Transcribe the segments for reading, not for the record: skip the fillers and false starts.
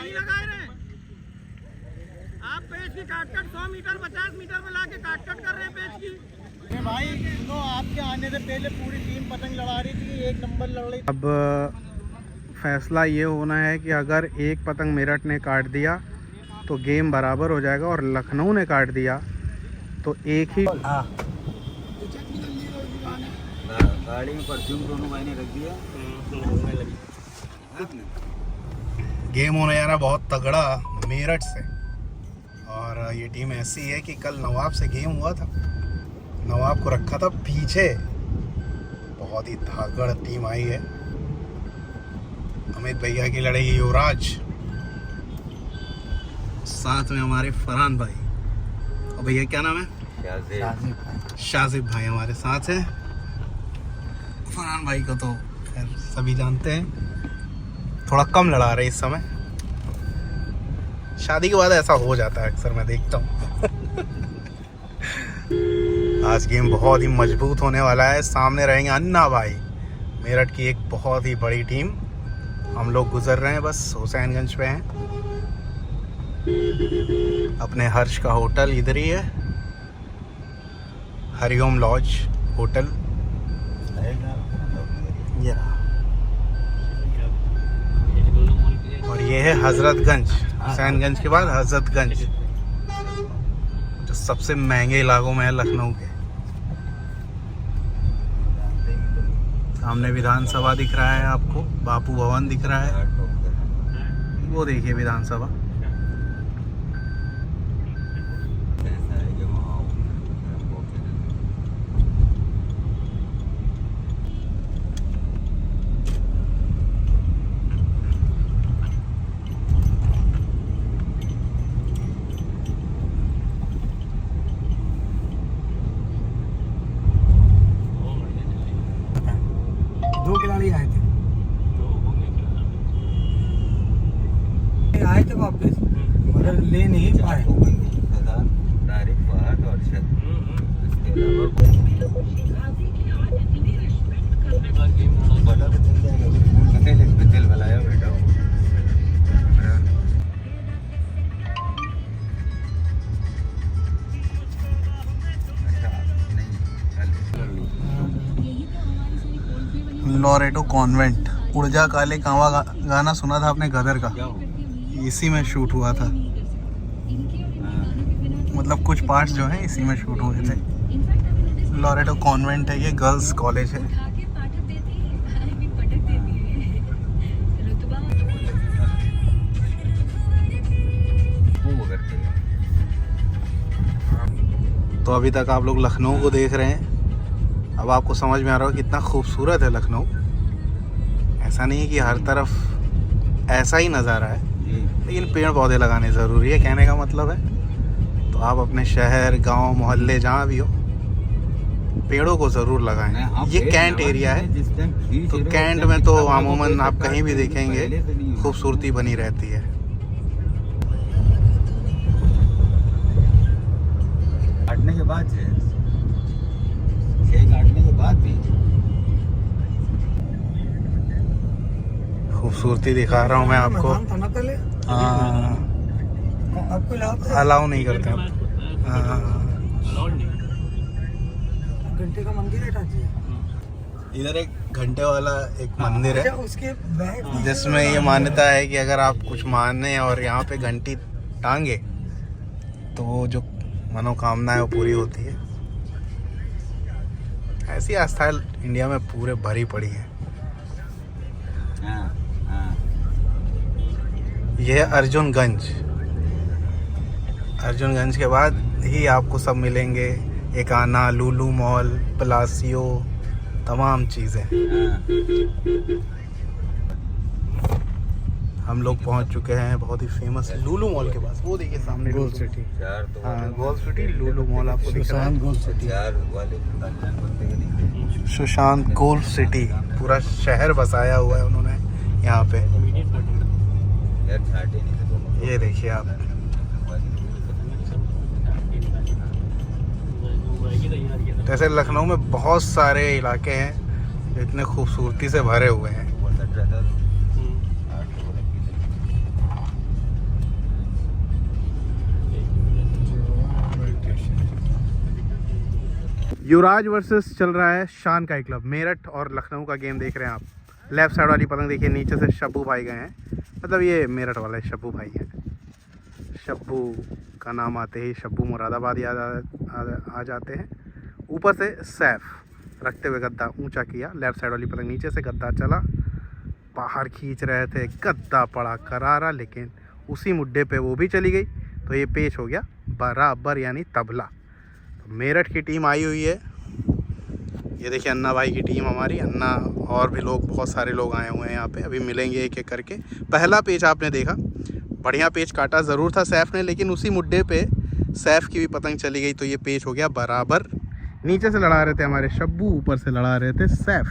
नहीं लगा रहे हैं आप। पेच की काट 100 मीटर 50 मीटर में लाके काट कर रहे हैं पेच की। भाई सुनो, आपके आने से पहले पूरी टीम पतंग लड़ा रही थी, एक नंबर लड़ रही। अब फैसला ये होना है कि अगर एक पतंग मेरठ ने काट दिया तो गेम बराबर हो जाएगा, और लखनऊ ने काट दिया तो एक ही गाड़ी में परफ्यूम दोनों भाई ने रख दिया। गेम होने जा रहा बहुत तगड़ा मेरठ से। और ये टीम ऐसी है कि कल नवाब से गेम हुआ था, नवाब को रखा था पीछे। बहुत ही तगड़ टीम आई है। अमित भैया की लड़ेगी युवराज, साथ में हमारे फरहान भाई, और भैया क्या नाम है, शाजिब भाई हमारे साथ है। फरहान भाई को तो खैर सभी जानते हैं, थोड़ा कम लड़ा रहे इस समय। शादी के बाद ऐसा हो जाता है अक्सर, मैं देखता हूँ। आज गेम बहुत ही मजबूत होने वाला है। सामने रहेंगे अन्ना भाई, मेरठ की एक बहुत ही बड़ी टीम। हम लोग गुजर रहे हैं, बस हुसैनगंज पे हैं। अपने हर्ष का होटल इधर ही है, हरिओम लॉज होटल। ये रहा। और ये है हजरतगंज, हुसैनगंज के बाद हजरतगंज, जो सबसे महंगे इलाकों में है लखनऊ के। सामने विधानसभा दिख रहा है आपको, बापू भवन दिख रहा है, वो देखिए विधानसभा। आए थे वापस, मगर ले नहीं पाए। लॉरेटो कॉन्वेंट, उड़जा काले कांवा गाना सुना था आपने गदर का, इसी में शूट हुआ था। मतलब कुछ पार्ट्स जो हैं इसी में शूट हुए थे। लॉरेटो कॉन्वेंट है, ये गर्ल्स कॉलेज है। तो अभी तक आप लोग लखनऊ को देख रहे हैं, अब आपको समझ में आ रहा होगा कितना खूबसूरत है लखनऊ। ऐसा नहीं है कि हर तरफ ऐसा ही नज़ारा है, लेकिन पेड़ पौधे लगाने ज़रूरी है, कहने का मतलब है। तो आप अपने शहर, गांव, मोहल्ले जहाँ भी हो, पेड़ों को ज़रूर लगाएं। ये कैंट एरिया है, तो कैंट में तो अमूमन आप कहीं भी देखेंगे खूबसूरती बनी रहती है। काटने के बाद काटने के बाद भी खूबसूरती दिखा रहा हूँ मैं आपको। हाँ, अलाउ नहीं करते आप। घंटे का मंदिर है चाची। इधर एक घंटे वाला एक मंदिर है, उसके जिसमें ये मान्यता है कि अगर आप कुछ माने और यहाँ पे घंटी टांगे तो वो जो मनोकामना है वो पूरी होती है। ऐसी आस्था इंडिया में पूरे भरी पड़ी है। यह है अर्जुनगंज। अर्जुनगंज के बाद ही आपको सब मिलेंगे, एकाना, लुलु मॉल, पलासियो, तमाम चीज़ें। हम लोग पहुंच चुके हैं बहुत ही फेमस लुलु मॉल के पास। वो देखिए सामने गोल्ड सिटी। हाँ, गोल्ड सिटी, लुलु मॉल आपको दिख रहा है। सुशांत गोल्ड सिटी, पूरा शहर बसाया हुआ है उन्होंने यहाँ पे। ये देखिए आप, जैसे लखनऊ में बहुत सारे इलाके हैं जो इतने खूबसूरती से भरे हुए हैं। युवराज वर्सेस चल रहा है शान का क्लब। मेरठ और लखनऊ का गेम देख रहे हैं आप। लेफ्ट साइड वाली पतंग देखिए, नीचे से शब्बू भाई गए हैं, मतलब ये मेरठ वाले शब्बू भाई हैं। शब्बू का नाम आते ही शब्बू मुरादाबाद याद आ जाते हैं। ऊपर से सैफ रखते हुए गद्दा ऊंचा किया। लेफ्ट साइड वाली पतंग नीचे से गद्दा चला, बाहर खींच रहे थे, गद्दा पड़ा करारा, लेकिन उसी मुड्ढे पे वो भी चली गई, तो ये पेच हो गया बराबर यानी तबला। तो मेरठ की टीम आई हुई है, ये देखिए अन्ना भाई की टीम हमारी। अन्ना और भी लोग, बहुत सारे लोग आए हुए हैं यहाँ पे, अभी मिलेंगे एक एक करके। पहला पेच आपने देखा, बढ़िया पेच काटा ज़रूर था सैफ ने, लेकिन उसी मुड्ढे पे सैफ की भी पतंग चली गई, तो ये पेच हो गया बराबर। नीचे से लड़ा रहे थे हमारे शब्बू, ऊपर से लड़ा रहे थे सैफ।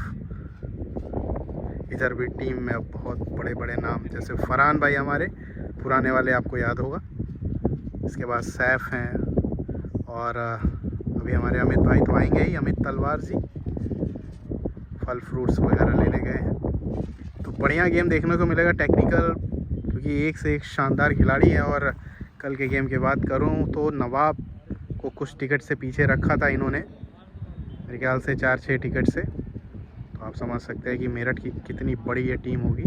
इधर भी टीम में अब बहुत बड़े बड़े नाम, जैसे फरहान भाई हमारे पुराने वाले, आपको याद होगा। इसके बाद सैफ हैं, और अभी हमारे अमित भाई तो आएंगे ही, अमित तलवार जी फल फ्रूट्स वगैरह लेने गए हैं। तो बढ़िया गेम देखने को मिलेगा, टेक्निकल, क्योंकि एक से एक शानदार खिलाड़ी है। और कल के गेम की बात करूं तो नवाब को कुछ टिकट से पीछे रखा था इन्होंने, मेरे ख्याल से 4-6 टिकट से। तो आप समझ सकते हैं कि मेरठ की कितनी बड़ी ये टीम होगी।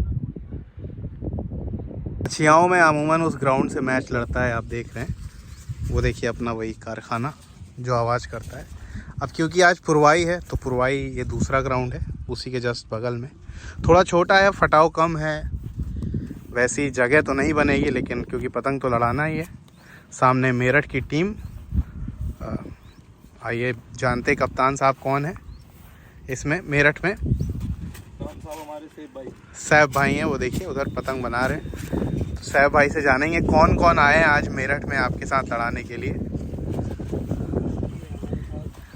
छियाओं में अमूमन उस ग्राउंड से मैच लड़ता है, आप देख रहे हैं, वो देखिए अपना वही कारखाना जो आवाज़ करता है। अब क्योंकि आज पुरवाई है, तो पुरवाई ये दूसरा ग्राउंड है, उसी के जस्ट बगल में। थोड़ा छोटा है, फटाव कम है, वैसी जगह तो नहीं बनेगी, लेकिन क्योंकि पतंग तो लड़ाना ही है। सामने मेरठ की टीम। आइए जानते कप्तान साहब कौन है इसमें मेरठ में। सैफ भाई हैं, वो देखिए उधर पतंग बना रहे हैं। तो सैफ भाई से जानेंगे कौन कौन आए हैं आज मेरठ में आपके साथ लड़ाने के लिए।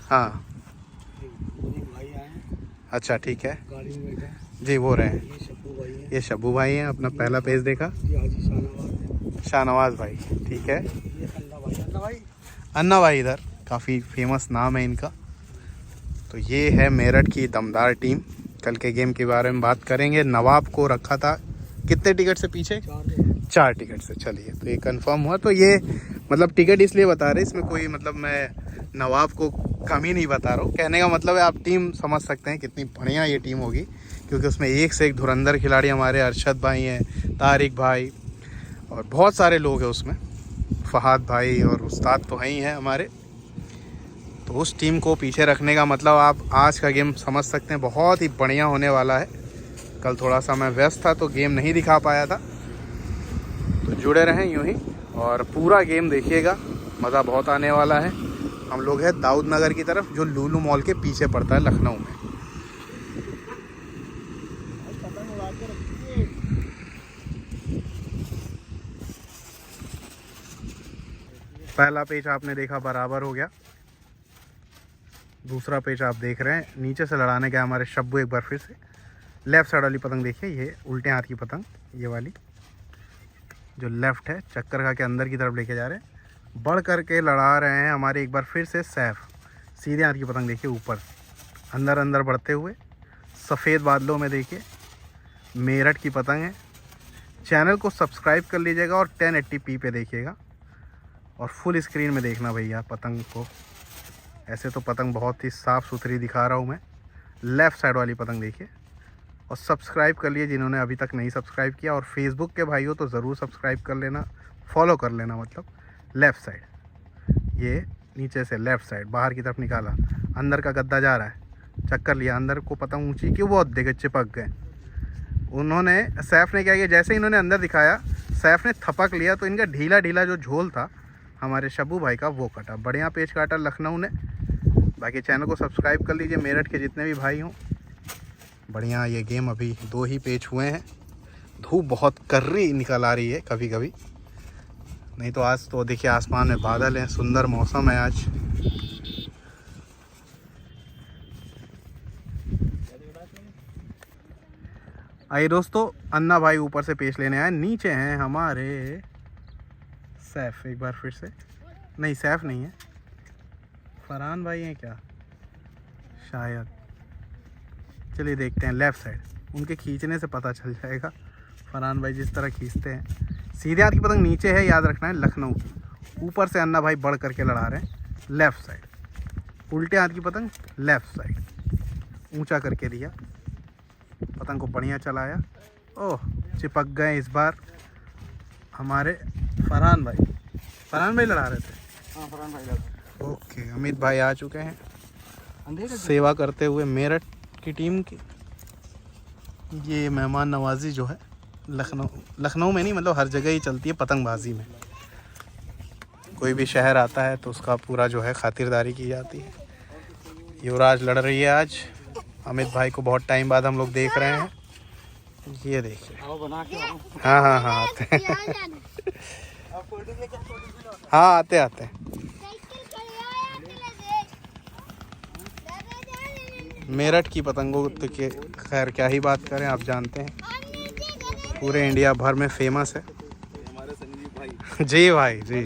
हाँ अच्छा ठीक है जी, वो रहे हैं, ये शब्बू भाई हैं। अपना पहला पेज देखा, शाहनवाज भाई, ठीक है। अन्ना भाई इधर, काफ़ी फेमस नाम है इनका। तो ये है मेरठ की दमदार टीम। कल के गेम के बारे में बात करेंगे। नवाब को रखा था कितने टिकट से पीछे? 4 टिकट से। चलिए, तो ये कंफर्म हुआ। तो ये मतलब टिकट इसलिए बता रहे, इसमें कोई मतलब मैं नवाब को कमी नहीं बता रहा हूँ। कहने का मतलब है आप टीम समझ सकते हैं कितनी बढ़िया ये टीम होगी, क्योंकि उसमें एक से एक धुरंधर खिलाड़ी हमारे अरशद भाई हैं, तारिक भाई, और बहुत सारे लोग हैं उसमें, फहाद भाई और उस्ताद तो हैं ही हैं हमारे। तो उस टीम को पीछे रखने का मतलब आप आज का गेम समझ सकते हैं बहुत ही बढ़िया होने वाला है। कल थोड़ा सा मैं व्यस्त था तो गेम नहीं दिखा पाया था, तो जुड़े रहें यूं ही और पूरा गेम देखिएगा, मज़ा बहुत आने वाला है। हम लोग हैं दाऊद नगर की तरफ, जो लुलु मॉल के पीछे पड़ता है लखनऊ में। पहला पेच आपने देखा बराबर हो गया। दूसरा पेच आप देख रहे हैं, नीचे से लड़ाने गया हमारे शब्बू एक बार फिर से। लेफ़्ट साइड वाली पतंग देखिए, ये उल्टे हाथ की पतंग, ये वाली जो लेफ़्ट है, चक्कर खा के अंदर की तरफ लेके जा रहे हैं। बढ़ करके लड़ा रहे हैं हमारे एक बार फिर से सैफ। सीधे हाथ की पतंग देखिए, ऊपर अंदर अंदर बढ़ते हुए सफ़ेद बादलों में देखिए, मेरठ की पतंग है। चैनल को सब्सक्राइब कर लीजिएगा और 1080p पे देखिएगा और फुल स्क्रीन में देखना भैया पतंग को। ऐसे तो पतंग बहुत ही साफ़ सुथरी दिखा रहा हूँ मैं। लेफ़्ट साइड वाली पतंग देखिए और सब्सक्राइब कर लिए जिन्होंने अभी तक नहीं सब्सक्राइब किया, और फेसबुक के भाई हो तो ज़रूर सब्सक्राइब कर लेना, फॉलो कर लेना। मतलब लेफ़्ट साइड, ये नीचे से लेफ़्ट साइड बाहर की तरफ निकाला, अंदर का गद्दा जा रहा है, चक्कर लिया, अंदर को पतंग ऊँची क्यों, बहुत देखे चिपक गए। उन्होंने, सैफ ने क्या किया, जैसे इन्होंने अंदर दिखाया सैफ ने थपक लिया, तो इनका ढीला ढीला जो झोल था हमारे शब्बू भाई का वो कटा। बढ़िया पेच काटा लखनऊ ने। बाकी चैनल को सब्सक्राइब कर लीजिए, मेरठ के जितने भी भाई हों। बढ़िया ये गेम, अभी 2 ही पेच हुए हैं। धूप बहुत कर्री निकल आ रही है कभी कभी, नहीं तो आज तो देखिए आसमान में बादल हैं, सुंदर मौसम है आज। आइए दोस्तों, अन्ना भाई ऊपर से पेच लेने आए, नीचे हैं हमारे सैफ। एक बार फिर से, नहीं सैफ नहीं है, फरहान भाई हैं क्या शायद, चलिए देखते हैं। लेफ़्ट साइड, उनके खींचने से पता चल जाएगा फरहान भाई जिस तरह खींचते हैं। सीधे हाथ की पतंग नीचे है, याद रखना है, लखनऊ। ऊपर से अन्ना भाई बढ़ करके लड़ा रहे हैं लेफ़्ट साइड, उल्टे हाथ की पतंग लेफ्ट साइड, ऊंचा करके दिया, पतंग को बढ़िया चलाया। ओह, चिपक गए इस बार हमारे फरहान भाई। फरहान भाई लड़ा रहे थे। हाँ फरहान भाई लगा। ओके, अमित भाई आ चुके हैं सेवा करते हुए मेरठ की टीम की। ये मेहमान नवाजी जो है लखनऊ में नहीं, मतलब हर जगह ही चलती है पतंगबाजी में। कोई भी शहर आता है तो उसका पूरा जो है खातिरदारी की जाती है। युवराज लड़ रही है आज, अमित भाई को बहुत टाइम बाद हम लोग देख रहे हैं। ये देखिए, हाँ हाँ हाँ आते हैं हाँ आते आते हैं। मेरठ की पतंगों तो के खैर क्या ही बात करें, आप जानते हैं पूरे इंडिया भर में फेमस है। हमारे संजीव भाई जी भाई जी,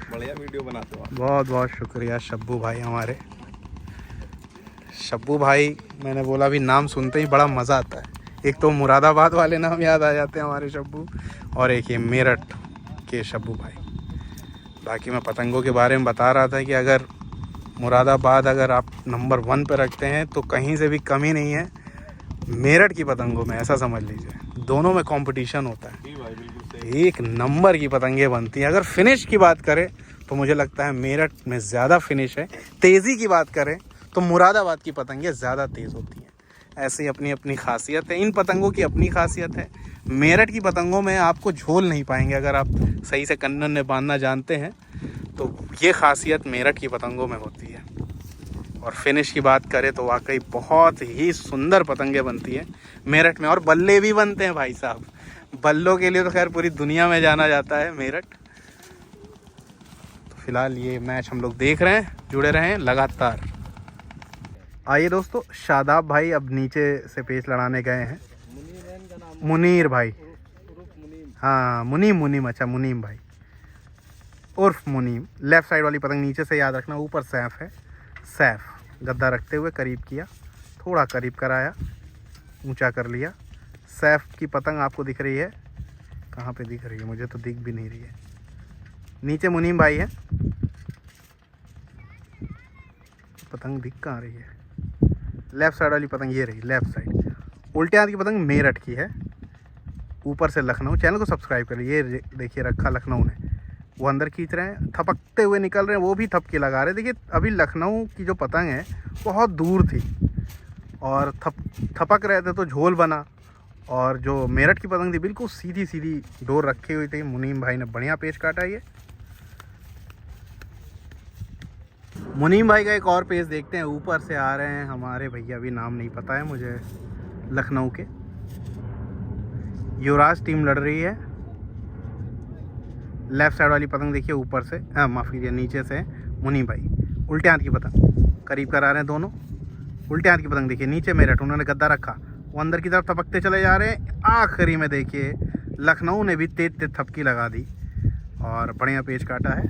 बढ़िया वीडियो बनाते हो। बहुत बहुत शुक्रिया शब्बू भाई हमारे। शब्बू भाई, मैंने बोला भी नाम सुनते ही बड़ा मज़ा आता है। एक तो मुरादाबाद वाले नाम याद आ जाते हैं हमारे शब्बू, और एक ये मेरठ के शब्बू भाई। बाकी मैं पतंगों के बारे में बता रहा था कि अगर मुरादाबाद अगर आप नंबर 1 पे रखते हैं तो कहीं से भी कमी नहीं है मेरठ की पतंगों में, ऐसा समझ लीजिए। दोनों में कंपटीशन होता है, एक नंबर की पतंगें बनती हैं। अगर फिनिश की बात करें तो मुझे लगता है मेरठ में ज़्यादा फिनिश है। तेज़ी की बात करें तो मुरादाबाद की पतंगें ज़्यादा तेज़ होती हैं। ऐसी अपनी अपनी खासियत है, इन पतंगों की अपनी खासियत है। मेरठ की पतंगों में आपको झोल नहीं पाएंगे, अगर आप सही से कन्नन में बांधना जानते हैं तो ये खासियत मेरठ की पतंगों में होती है। और फिनिश की बात करें तो वाकई बहुत ही सुंदर पतंगें बनती हैं मेरठ में। और बल्ले भी बनते हैं भाई साहब, बल्लों के लिए तो खैर पूरी दुनिया में जाना जाता है मेरठ। तो फिलहाल ये मैच हम लोग देख रहे हैं, जुड़े रहें लगातार। आइए दोस्तों, शादाब भाई अब नीचे से पेच लड़ाने गए हैं। मुनीर भाई, हाँ मुनीम, अच्छा मुनीम भाई उर्फ मुनीम। लेफ़्ट साइड वाली पतंग नीचे से याद रखना, ऊपर सैफ है। सैफ गद्दा रखते हुए करीब किया, थोड़ा करीब कराया, ऊंचा कर लिया। सैफ की पतंग आपको दिख रही है, कहाँ पे दिख रही है? मुझे तो दिख भी नहीं रही है। नीचे मुनीम भाई है, पतंग दिख कहाँ रही है? लेफ़्ट साइड वाली पतंग ये रही, लेफ़्ट साइड। उल्टे हाथ की पतंग मेरठ की है, ऊपर से लखनऊ। चैनल को सब्सक्राइब कर लीजिए। ये देखिए रखा लखनऊ ने, वो अंदर खींच रहे हैं, थपकते हुए निकल रहे हैं, वो भी थपकी लगा रहे हैं। देखिए अभी लखनऊ की जो पतंग है बहुत दूर थी और थपक रहे थे तो झोल बना। और जो मेरठ की पतंग थी बिल्कुल सीधी सीधी डोर रखी हुई थी। मुनीम भाई ने बढ़िया पेच काटा। ये मुनीम भाई का एक और पेच देखते हैं। ऊपर से आ रहे हैं हमारे भैया, भी नाम नहीं पता है मुझे, लखनऊ के। युवराज टीम लड़ रही है। लेफ़्ट साइड वाली पतंग देखिए ऊपर से, हाँ माफ़ कीजिए नीचे से मुनीम भाई। उल्टे हाथ की पतंग करीब करा रहे हैं दोनों। उल्टे हाथ की पतंग देखिए नीचे मेरठ, उन्होंने गद्दा रखा, वो अंदर की तरफ थपकते चले जा रहे हैं। आखिरी में देखिए लखनऊ ने भी तेज तेज थपकी लगा दी और बढ़िया पेच काटा है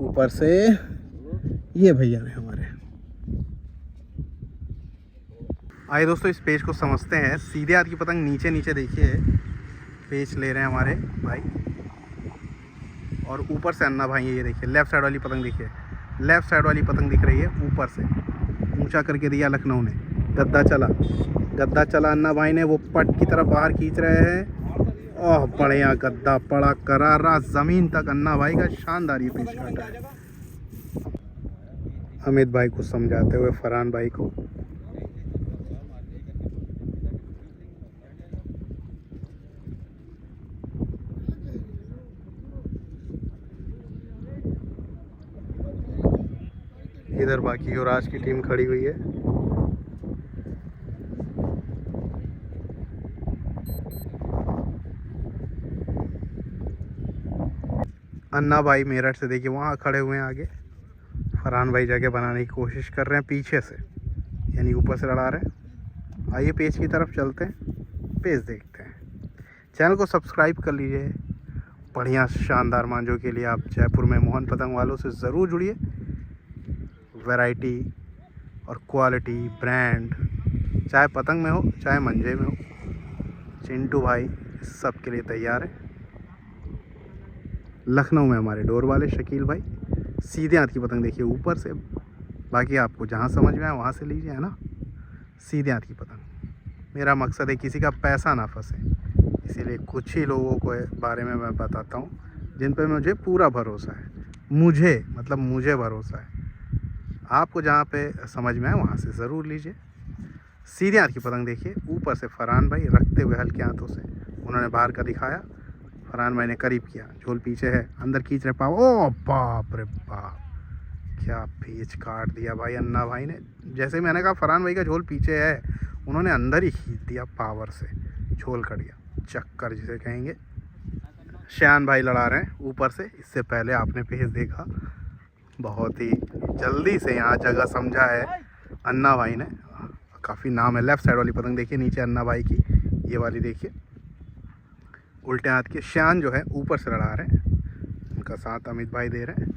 ऊपर से। ये भैया ने हमारे। आइए दोस्तों इस पेच को समझते हैं। सीधे हाथ की पतंग नीचे नीचे देखिए पेच ले रहे हैं हमारे भाई, और ऊपर से अन्ना भाई ये देखिए। लेफ़्ट साइड वाली पतंग देखिए, लेफ़्ट साइड वाली पतंग दिख रही है, ऊपर से ऊंचा करके दिया लखनऊ ने। गद्दा चला अन्ना भाई ने, वो पट की तरफ बाहर खींच रहे हैं। ओह बढ़िया गद्दा पड़ा करारा ज़मीन तक। अन्ना भाई का शानदार ये पेच काटा है। अमित भाई को समझाते हुए फरहान भाई को। इधर बाकी युवराज की टीम खड़ी हुई है। अन्ना भाई मेरठ से देखिए वहाँ खड़े हुए हैं आगे। फरहान भाई जगह बनाने की कोशिश कर रहे हैं पीछे से, यानी ऊपर से लड़ा रहे हैं। आइए पेज की तरफ चलते हैं, पेज देखते हैं। चैनल को सब्सक्राइब कर लीजिए। बढ़िया शानदार मांझों के लिए आप जयपुर में मोहन पतंग वालों से ज़रूर जुड़िए। वैरायटी और क्वालिटी ब्रांड चाहे पतंग में हो चाहे मंजे में हो, चिंटू भाई सब के लिए तैयार है। लखनऊ में हमारे डोर वाले शकील भाई, सीधे हाथ की पतंग देखिए ऊपर से, बाकी आपको जहाँ समझ में आए वहाँ से लीजिए, है ना। सीधे हाथ की पतंग, मेरा मकसद है किसी का पैसा ना फंसे, इसीलिए कुछ ही लोगों को बारे में मैं बताता हूँ जिन पे मुझे पूरा भरोसा है। मुझे भरोसा है। आपको जहाँ पे समझ में आए वहाँ से ज़रूर लीजिए। सीधे हाथ की पतंग देखिए ऊपर से फरहान भाई रखते हुए हल्के हाथों से, उन्होंने बाहर का दिखाया, फरहान भाई ने करीब किया, झोल पीछे है, अंदर खींच रहे पाव, ओ बाप रे बाप, क्या पेच काट दिया भाई अन्ना भाई ने। जैसे मैंने कहा फरहान भाई का झोल पीछे है, उन्होंने अंदर ही खींच दिया पावर से, झोल कट गया, चक्कर जिसे कहेंगे। श्यान भाई लड़ा रहे हैं ऊपर से, इससे पहले आपने पेज देखा, बहुत ही जल्दी से यहाँ जगह समझा है अन्ना भाई ने, काफ़ी नाम है। लेफ़्ट साइड वाली पतंग देखिए नीचे अन्ना भाई की, ये वाली देखिए उल्टे हाथ के। श्यान जो है ऊपर से लड़ा रहे हैं, उनका साथ अमित भाई दे रहे हैं,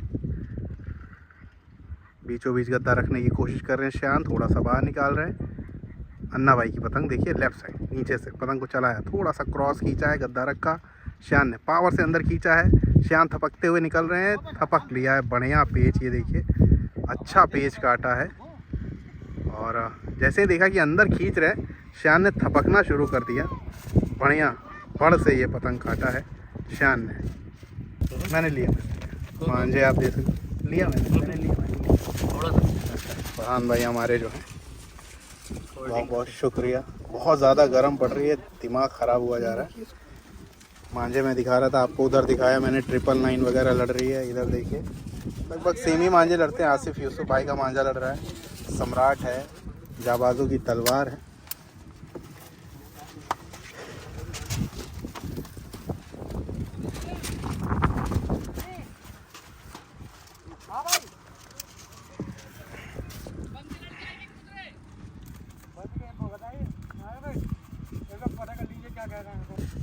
बीचों बीच गद्दा रखने की कोशिश कर रहे हैं श्यान, थोड़ा सा बाहर निकाल रहे हैं। अन्ना भाई की पतंग देखिए लेफ़्ट साइड, नीचे से पतंग को चलाया, थोड़ा सा क्रॉस खींचा है, गद्दा रखा, श्यान ने पावर से अंदर खींचा है, श्यान थपकते हुए निकल रहे हैं, थपक लिया है, बढ़िया पेच, ये देखिए अच्छा पेच काटा है। और जैसे ही देखा कि अंदर खींच रहे, श्यान ने थपकना शुरू कर दिया, बढ़िया फड़ से ये पतंग काटा है श्यान ने। मैंने लिया, मांझे आप दे सकते, लिया मैंने लिया थोड़ा सा। फरहान भाई हमारे जो हैं, बहुत बहुत शुक्रिया। बहुत ज़्यादा गर्म पड़ रही है, दिमाग ख़राब हुआ जा रहा है। मांझे में दिखा रहा था आपको, उधर दिखाया मैंने 999 वगैरह लड़ रही है, इधर देखिए लगभग सेम ही मांझे लड़ते हैं। आसिफ यूसुफ भाई का मांझा लड़ रहा है, सम्राट है, जाबाजों की तलवार है।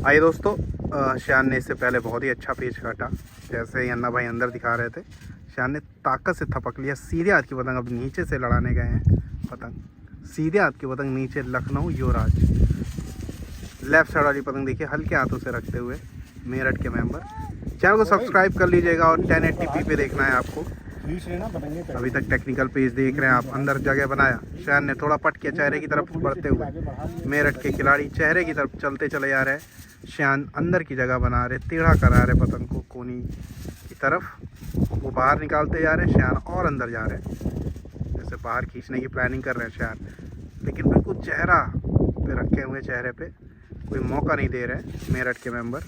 आइए दोस्तों, श्यान ने इससे पहले बहुत ही अच्छा पेच काटा, जैसे ही अन्ना भाई अंदर दिखा रहे थे, श्यान ने ताकत से थपक लिया। सीधे हाथ की पतंग अब नीचे से लड़ाने गए हैं, पतंग सीधे हाथ की पतंग नीचे, लखनऊ युवराज। लेफ्ट साइड वाली पतंग देखिए हल्के हाथों से रखते हुए, मेरठ के मेंबर। चैनल को सब्सक्राइब कर लीजिएगा और 1080p पे देखना है आपको। अभी तक टेक्निकल पेज देख रहे हैं आप, अंदर जगह बनाया, श्यान ने थोड़ा पट किया चेहरे की तरफ बढ़ते हुए, मेरठ के खिलाड़ी चेहरे की तरफ चलते चले जा रहे हैं, श्यान अंदर की जगह बना रहे, टेढ़ा करा रहे पतंग को कोनी की तरफ, वो बाहर निकालते जा रहे हैं, श्यान और अंदर जा रहे हैं, जैसे बाहर खींचने की प्लानिंग कर रहे हैं श्यान, लेकिन बिल्कुल चेहरा पे रखे हुए, चेहरे पे कोई मौका नहीं दे रहे मेरठ के मेंबर।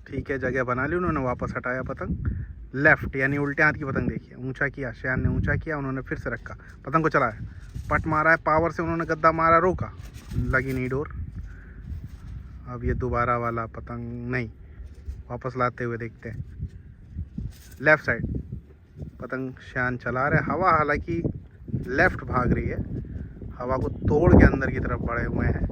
ठीक है, जगह बना ली उन्होंने, वापस हटाया पतंग, लेफ़्ट यानी उल्टे हाथ की पतंग देखिए, ऊंचा किया श्यान ने, ऊंचा किया, उन्होंने फिर से रखा, पतंग को चलाया, पट मारा है, पावर से उन्होंने गद्दा मारा, रोका, लगी नहीं डोर। अब ये दोबारा वाला पतंग नहीं, वापस लाते हुए देखते हैं। लेफ़्ट साइड पतंग श्यान चला रहे, हवा हालांकि लेफ़्ट भाग रही है, हवा को तोड़ के अंदर की तरफ बढ़े हुए हैं।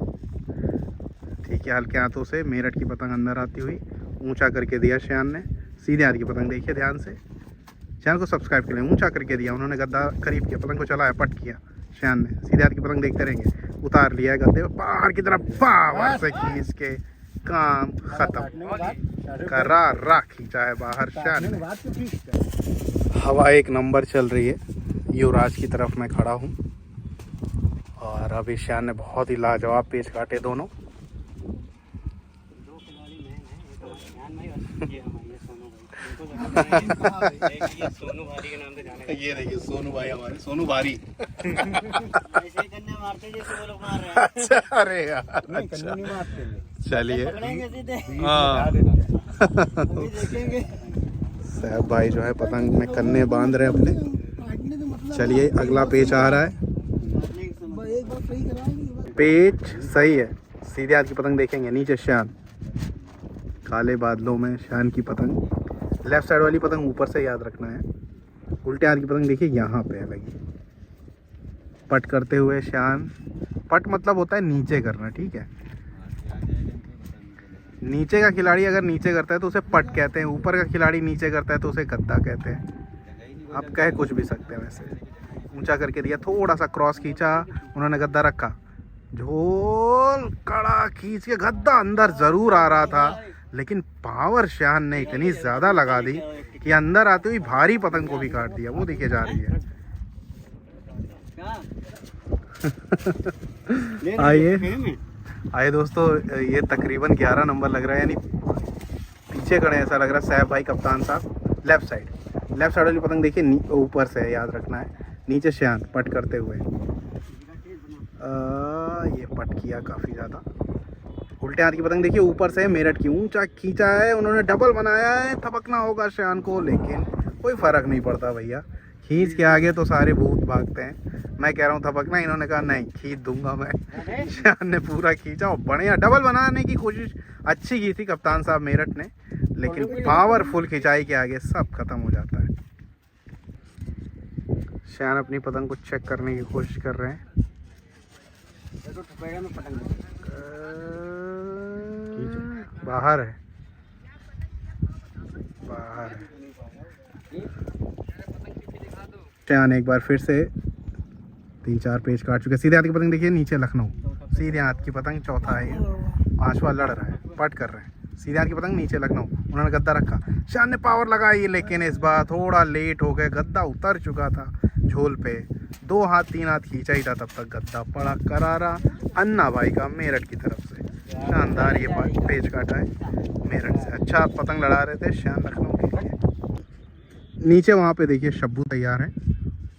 ठीक है, हल्के हाथों से मेरठ की पतंग अंदर आती हुई, ऊंचा करके दिया श्यान ने। सीधे हाथ की पतंग देखिए ध्यान से, चैनल को सब्सक्राइब कर लें, ऊंचा करके दिया उन्होंने, गद्दा करीब किया, पतंग को चलाया, पट किया श्यान ने। सीधे हाथ की पतंग देखते रहेंगे, उतार लिया है गद्दे, बाहर की तरफ पावर से खींच के काम खत्म, करा खींचा है बाहर श्यान ने। हवा एक नंबर चल रही है, युवराज की तरफ मैं खड़ा हूँ, और अभी श्यान ने बहुत ही लाजवाब पेच काटे दोनों। ये देखिए सोनू भाई हमारे, सोनू भारी। अच्छा, अरे यार, अच्छा चलिए, हाँ साहब भाई जो है पतंग में कन्ने बांध रहे हैं अपने। चलिए अगला पेच आ रहा है, पेच सही है, सीधे हाथ की पतंग देखेंगे, नीचे श्यान, काले बादलों में श्यान की पतंग, लेफ्ट साइड वाली पतंग ऊपर से याद रखना है, उल्टे हाथ की पतंग देखिए यहाँ पे लगी, पट करते हुए श्यान, पट मतलब होता है नीचे करना, ठीक है, नीचे का खिलाड़ी अगर नीचे करता है तो उसे पट कहते हैं, ऊपर का खिलाड़ी नीचे करता है तो उसे गद्दा कहते हैं। आप कह कुछ भी सकते हैं, वैसे ऊंचा करके दिया, थोड़ा सा क्रॉस खींचा, उन्होंने गद्दा रखा, झोल कड़ा खींच के, गद्दा अंदर ज़रूर आ रहा था, लेकिन पावर श्यान ने इतनी ज़्यादा लगा दी कि अंदर आते हुए भारी पतंग को भी काट दिया। वो देखिए जा रही है। आइए दोस्तों, ये तकरीबन 11 नंबर लग रहा है, यानी पीछे खड़े ऐसा लग रहा है सैफ भाई कप्तान साहब। लेफ्ट साइड वाली पतंग देखिए ऊपर से है, याद रखना है। नीचे श्यान पट करते हुए ये पट किया काफ़ी ज़्यादा। उल्टे हाथ की पतंग देखिए ऊपर से मेरठ की, ऊंचा खींचा है उन्होंने, डबल बनाया है। थपकना होगा श्यान को, लेकिन कोई फ़र्क नहीं पड़ता भैया। खींच के आगे तो सारे भूत भागते हैं। मैं कह रहा हूँ थपकना, इन्होंने कहा नहीं खींच दूंगा मैं। श्यान ने पूरा खींचा और बढ़िया डबल बनाने की कोशिश अच्छी की थी कप्तान साहब मेरठ ने, लेकिन पावरफुल खिंचाई के आगे सब खत्म हो जाता है। श्यान अपनी पतंग को चेक करने की कोशिश कर रहे हैं। बाहर है, बाहर है। श्यान एक बार फिर से 3-4 पेज काट चुके। सीधे हाथ की पतंग देखिए नीचे लखनऊ, सीधे हाथ की पतंग चौथा है, 5वां लड़ रहा है, पट कर रहे हैं। सीधे हाथ की पतंग नीचे लखनऊ, उन्होंने गद्दा रखा। श्यान ने पावर लगाई, लेकिन इस बार थोड़ा लेट हो गए, गद्दा उतर चुका था झोल पे। 2 हाथ 3 हाथ खींचा ही था, तब तक गद्दा पड़ा करारा अन्ना भाई का मेरठ की तरफ से। शानदार ये पेज काटा है मेरठ से। अच्छा पतंग लड़ा रहे थे श्यान लखनऊ के लिए। नीचे वहाँ पे देखिए शब्बू तैयार है,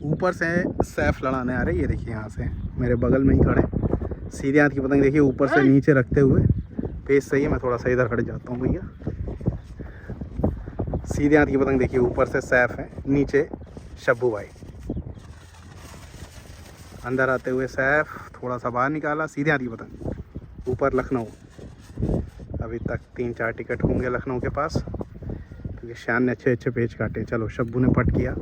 ऊपर से सैफ लड़ाने आ रहे। ये देखिए यहाँ से मेरे बगल में ही खड़े। सीधे हाथ की पतंग देखिए ऊपर से नीचे रखते हुए, पेज सही है, मैं थोड़ा सा इधर हट जाता हूँ भैया। सीधे हाथ की पतंग देखिए ऊपर से सैफ है, नीचे शब्बू भाई। अंदर आते हुए सैफ थोड़ा सा बाहर निकाला। सीधे हाथ की पतंग ऊपर लखनऊ। अभी तक 3-4 टिकट होंगे लखनऊ के पास, क्योंकि श्यान ने अच्छे पेज काटे। चलो शब्बू ने पट किया,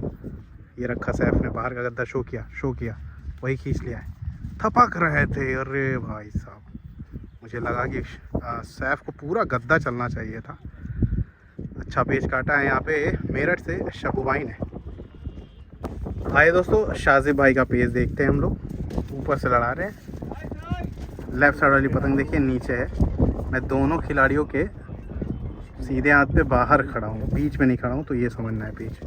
ये रखा सैफ ने, बाहर का गद्दा शो किया, वही खींच लिया है। थपक रहे थे, अरे भाई साहब मुझे लगा कि सैफ को पूरा गद्दा चलना चाहिए था। अच्छा पेज काटा है यहाँ पे मेरठ से शब्बू भाई ने। आइए दोस्तों, शाजिब भाई का पेज देखते हैं हम लोग। ऊपर से लड़ा रहे हैं। लेफ्ट साइड वाली पतंग देखिए नीचे है। मैं दोनों खिलाड़ियों के सीधे हाथ पे बाहर खड़ा हूँ, बीच में नहीं खड़ा हूँ, तो ये समझना है पेज।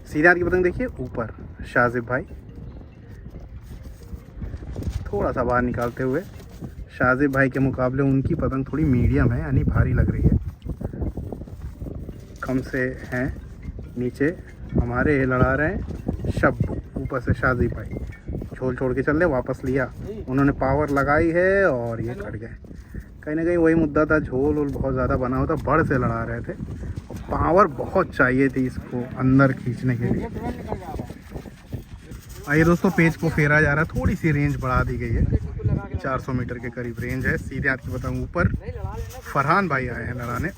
सीधे हाथ की पतंग देखिए ऊपर शाजिब भाई, थोड़ा सा बाहर निकालते हुए। शाजिब भाई के मुकाबले उनकी पतंग थोड़ी मीडियम है, यानी भारी लग रही है, कम से हैं। नीचे हमारे लड़ा रहे हैं शब्द, ऊपर से शाजिब भाई झोल छोड़ के चल रहे, वापस लिया उन्होंने, पावर लगाई है और ये कट गए। कहीं ना कहीं वही मुद्दा था, झोल वोल बहुत ज़्यादा बना होता, बड़ से लड़ा रहे थे और पावर बहुत चाहिए थी इसको अंदर खींचने के लिए। आइए दोस्तों, पेज को फेरा जा रहा है, थोड़ी सी रेंज बढ़ा दी गई है, 400 मीटर के करीब रेंज है। सीधे हाथ की पतंग ऊपर फरहान भाई आए हैं लड़ाने।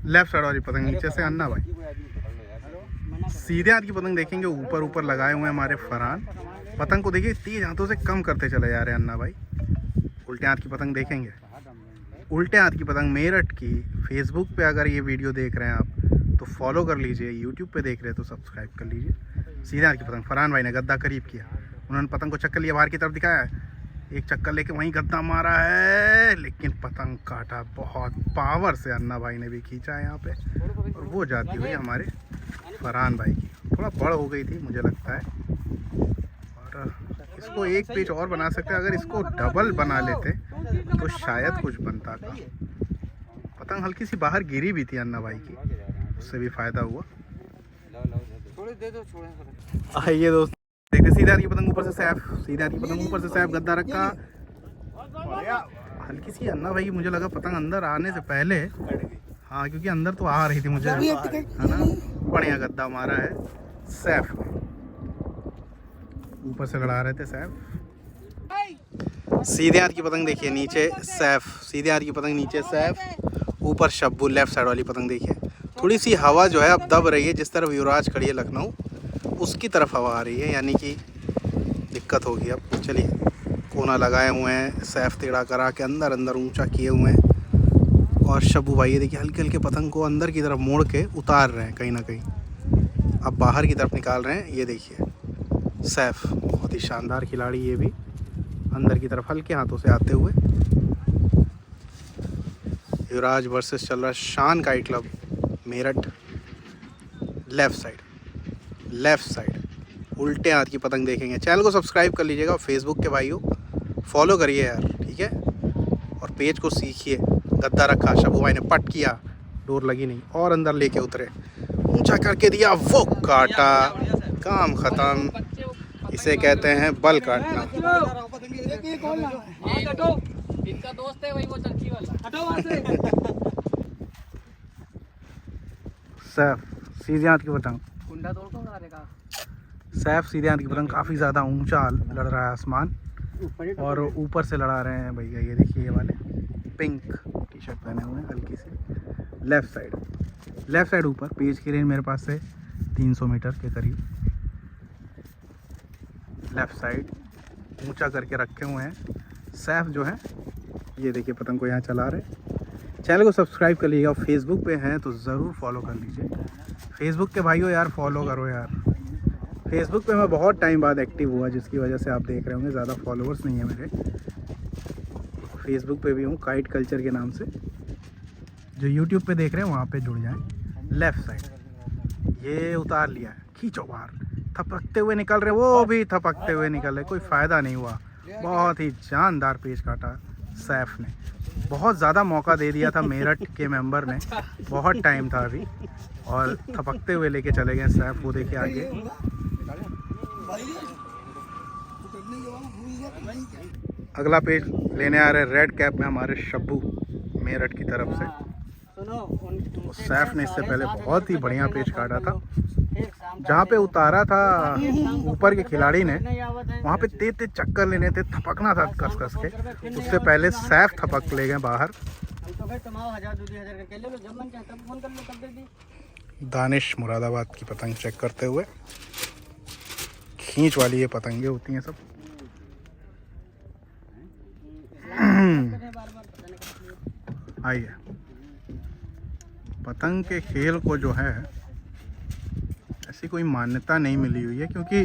लेफ्ट साइड वाली पतंग नीचे से अन्ना भाई। सीधे हाथ की पतंग देखेंगे ऊपर लगाए हुए हैं हमारे फरहान। पतंग को देखिए तेज हाथों से कम करते चले जा रहे हैं अन्ना भाई। उल्टे हाथ की पतंग देखेंगे, उल्टे हाथ की पतंग मेरठ की। फेसबुक पे अगर ये वीडियो देख रहे हैं आप तो फॉलो कर लीजिए, यूट्यूब पे देख रहे हैं तो सब्सक्राइब कर लीजिए। सीधे हाथ की पतंग फरहान भाई ने गद्दा करीब किया, उन्होंने पतंग को चक्कर लिया, बाहर की तरफ दिखाया, एक चक्कर लेके वहीं गद्दा मारा है, लेकिन पतंग काटा बहुत पावर से। अन्ना भाई ने भी खींचा है यहाँ पे, और वो जाती हुई हमारे फरहान भाई की थोड़ा बड़ हो गई थी मुझे लगता है। और इसको एक पेज और बना सकते, अगर इसको डबल बना लेते तो शायद कुछ बनता था। पतंग हल्की सी बाहर गिरी भी थी अन्ना भाई की, उससे भी फायदा हुआ। आइए दोस्त देखते, सीधे हाथ की पतंग ऊपर से सैफ, सीधे हाथ की पतंग ऊपर से सैफ, गद्दा रखा। हल्की सी अन्ना भाई, मुझे लगा पतंग अंदर आने से पहले, हाँ क्योंकि अंदर तो आ रही थी मुझे, है ना। बढ़िया गद्दा मारा है सैफ, ऊपर से लड़ा रहे थे सैफ। सीधे हाथ की पतंग देखिए नीचे सैफ, सीधे हाथ की पतंग नीचे सैफ, ऊपर शब्बू। लेफ्ट साइड वाली पतंग देखिए, थोड़ी सी हवा जो है अब दब रही है, जिस तरफ युवराज खड़ी है लखनऊ उसकी तरफ हवा आ रही है, यानी कि दिक्कत होगी अब। चलिए, कोना लगाए हुए हैं सैफ, टेढ़ा करा के अंदर ऊंचा किए हुए हैं। और शब्बू भाई ये देखिए हल्के हल्के पतंग को अंदर की तरफ मोड़ के उतार रहे हैं, कहीं ना कहीं अब बाहर की तरफ निकाल रहे हैं। ये देखिए सैफ बहुत ही शानदार खिलाड़ी, ये भी अंदर की तरफ हल्के हाथों से आते हुए। युवराज वर्सेस चल रहा शान kite club Meerut. Left side उल्टे हाथ की पतंग देखेंगे। चैनल को सब्सक्राइब कर लीजिएगा, फेसबुक के भाइयों फॉलो करिए यार, ठीक है। और पेज को सीखिए। गद्दा रखा, शबू भाई ने पट किया, डोर लगी नहीं और अंदर लेके उतरे, ऊंचा करके दिया, वो काटा, काम ख़त्म। इसे कहते हैं बल काटना। इनका दोस्त है वही वो चर्ची वाला। सैफ सीधे हाथ की पतंग, कुंडा तोड़ को मारे का। सैफ सीधे हाथ की पतंग काफ़ी ज़्यादा ऊंचा लड़ रहा है आसमान, और ऊपर से लड़ा रहे हैं भैया। ये देखिए, ये वाले पिंक टी शर्ट पहने हुए हैं हल्की सी। लेफ़्ट साइड ऊपर। पेज की रेंज मेरे पास से 300 मीटर के करीब। लेफ़्ट साइड ऊंचा करके रखे हुए हैं। सैफ जो है ये देखिए पतंग को यहाँ चला रहे हैं। चैनल को सब्सक्राइब कर लीजिएगा, फेसबुक पे हैं तो ज़रूर फॉलो कर लीजिए। फेसबुक के भाइयों यार फॉलो करो यार। फेसबुक पे मैं बहुत टाइम बाद एक्टिव हुआ, जिसकी वजह से आप देख रहे होंगे ज़्यादा फॉलोअर्स नहीं है मेरे। फेसबुक पे भी हूँ काइट कल्चर के नाम से। जो यूट्यूब पे देख रहे हैं वहाँ पे जुड़ जाएं। लेफ़्ट साइड ये उतार लिया है, खींचो बाहर। थपकते हुए निकल रहे, वो भी थपकते हुए निकल रहे, कोई फ़ायदा नहीं हुआ। बहुत ही जानदार पेच काटा सैफ ने। बहुत ज़्यादा मौका दे दिया था मेरठ के मेंबर ने, बहुत टाइम था अभी, और थपकते हुए लेके चले गए सैफ। वो देखिए आगे अगला पेज लेने आ रहे रेड कैप में हमारे शब्बू मेरठ की तरफ से। तो सैफ ने इससे पहले बहुत ही बढ़िया पेज काटा था। जहाँ पे उतारा था ऊपर के खिलाड़ी ने, वहाँ पे तेज तेज चक्कर लेने थे, थपकना था कस कस के। उससे पहले सैफ थपक ले गए बाहर। दानिश मुरादाबाद की पतंग चेक करते हुए। खींच वाली ये पतंगे होती हैं सब। आइए, पतंग के खेल को जो है ऐसी कोई मान्यता नहीं मिली हुई है, क्योंकि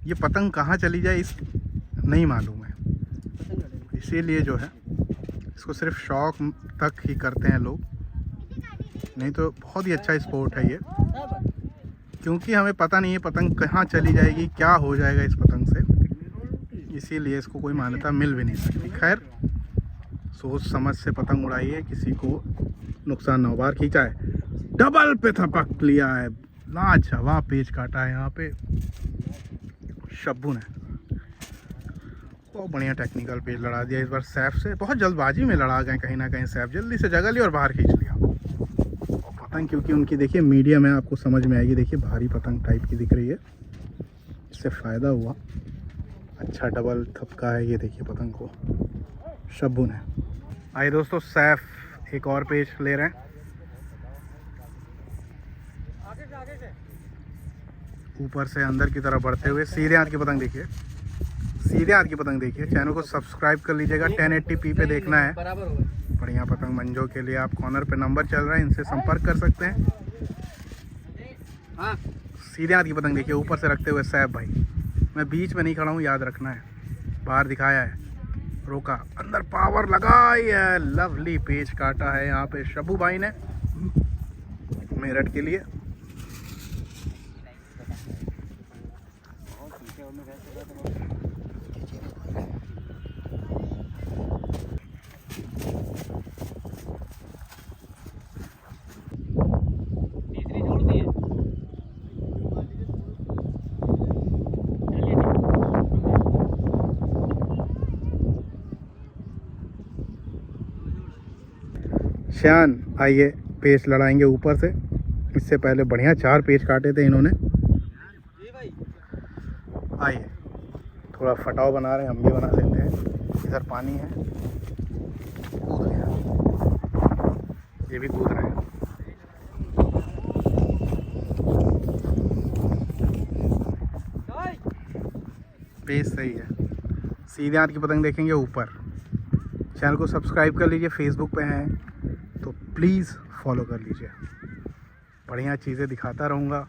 ये पतंग कहाँ चली जाए इस नहीं मालूम है। इसीलिए जो है इसको सिर्फ शौक तक ही करते हैं लोग, नहीं तो बहुत ही अच्छा स्पोर्ट है ये। क्योंकि हमें पता नहीं है पतंग कहाँ चली जाएगी, क्या हो जाएगा इस पतंग से, इसीलिए इसको कोई मान्यता मिल भी नहीं सकती। खैर, सोच समझ से पतंग उड़ाइए, किसी को नुकसान ना हो। बाहर खींचा है, डबल पे थपक लिया है, लाजवाब पेच काटा है यहाँ पे शब्बू ने। बहुत बढ़िया टेक्निकल पेज लड़ा दिया इस बार सैफ से। बहुत जल्दबाजी में लड़ा गए कहीं ना कहीं सैफ, जल्दी से जगह ली और बाहर खींच लिया। और पतंग क्योंकि उनकी देखिए मीडियम है, आपको समझ में आएगी। देखिए भारी पतंग टाइप की दिख रही है, इससे फ़ायदा हुआ। अच्छा डबल थपका है ये देखिए पतंग को शब्बू ने। आइए दोस्तों, सैफ एक और पेज ले रहे हैं। ऊपर से अंदर की तरफ बढ़ते हुए सीधे हाथ की पतंग देखिए, सीधे हाथ की पतंग देखिए। चैनल को सब्सक्राइप कर लीजिएगा, 1080p पे देखना है। बढ़िया पतंग मंजो के लिए आप कॉर्नर पे नंबर चल रहा है, इनसे संपर्क कर सकते हैं। सीधे हाथ की पतंग देखिए, ऊपर से रखते हुए सैफ भाई। मैं बीच में नहीं खड़ा हूँ, याद रखना है। बाहर दिखाया है, रोका, अंदर पावर लगाई है। लवली पेज काटा है यहाँ पे शब्बू भाई ने मेरठ के लिए। तीसरी जोड़ दी है। शान आइए पेच लड़ाएंगे ऊपर से। इससे पहले बढ़िया 4 पेच काटे थे इन्होंने। आइए, थोड़ा फटाव बना रहे हैं, हम भी बना लेते हैं। इधर पानी है, कूद रहे हैं, ये भी कूद रहे हैं। पेच सही है। सीधे हाथ की पतंग देखेंगे ऊपर। चैनल को सब्सक्राइब कर लीजिए, फेसबुक पे हैं तो प्लीज़ फॉलो कर लीजिए। बढ़िया चीज़ें दिखाता रहूँगा,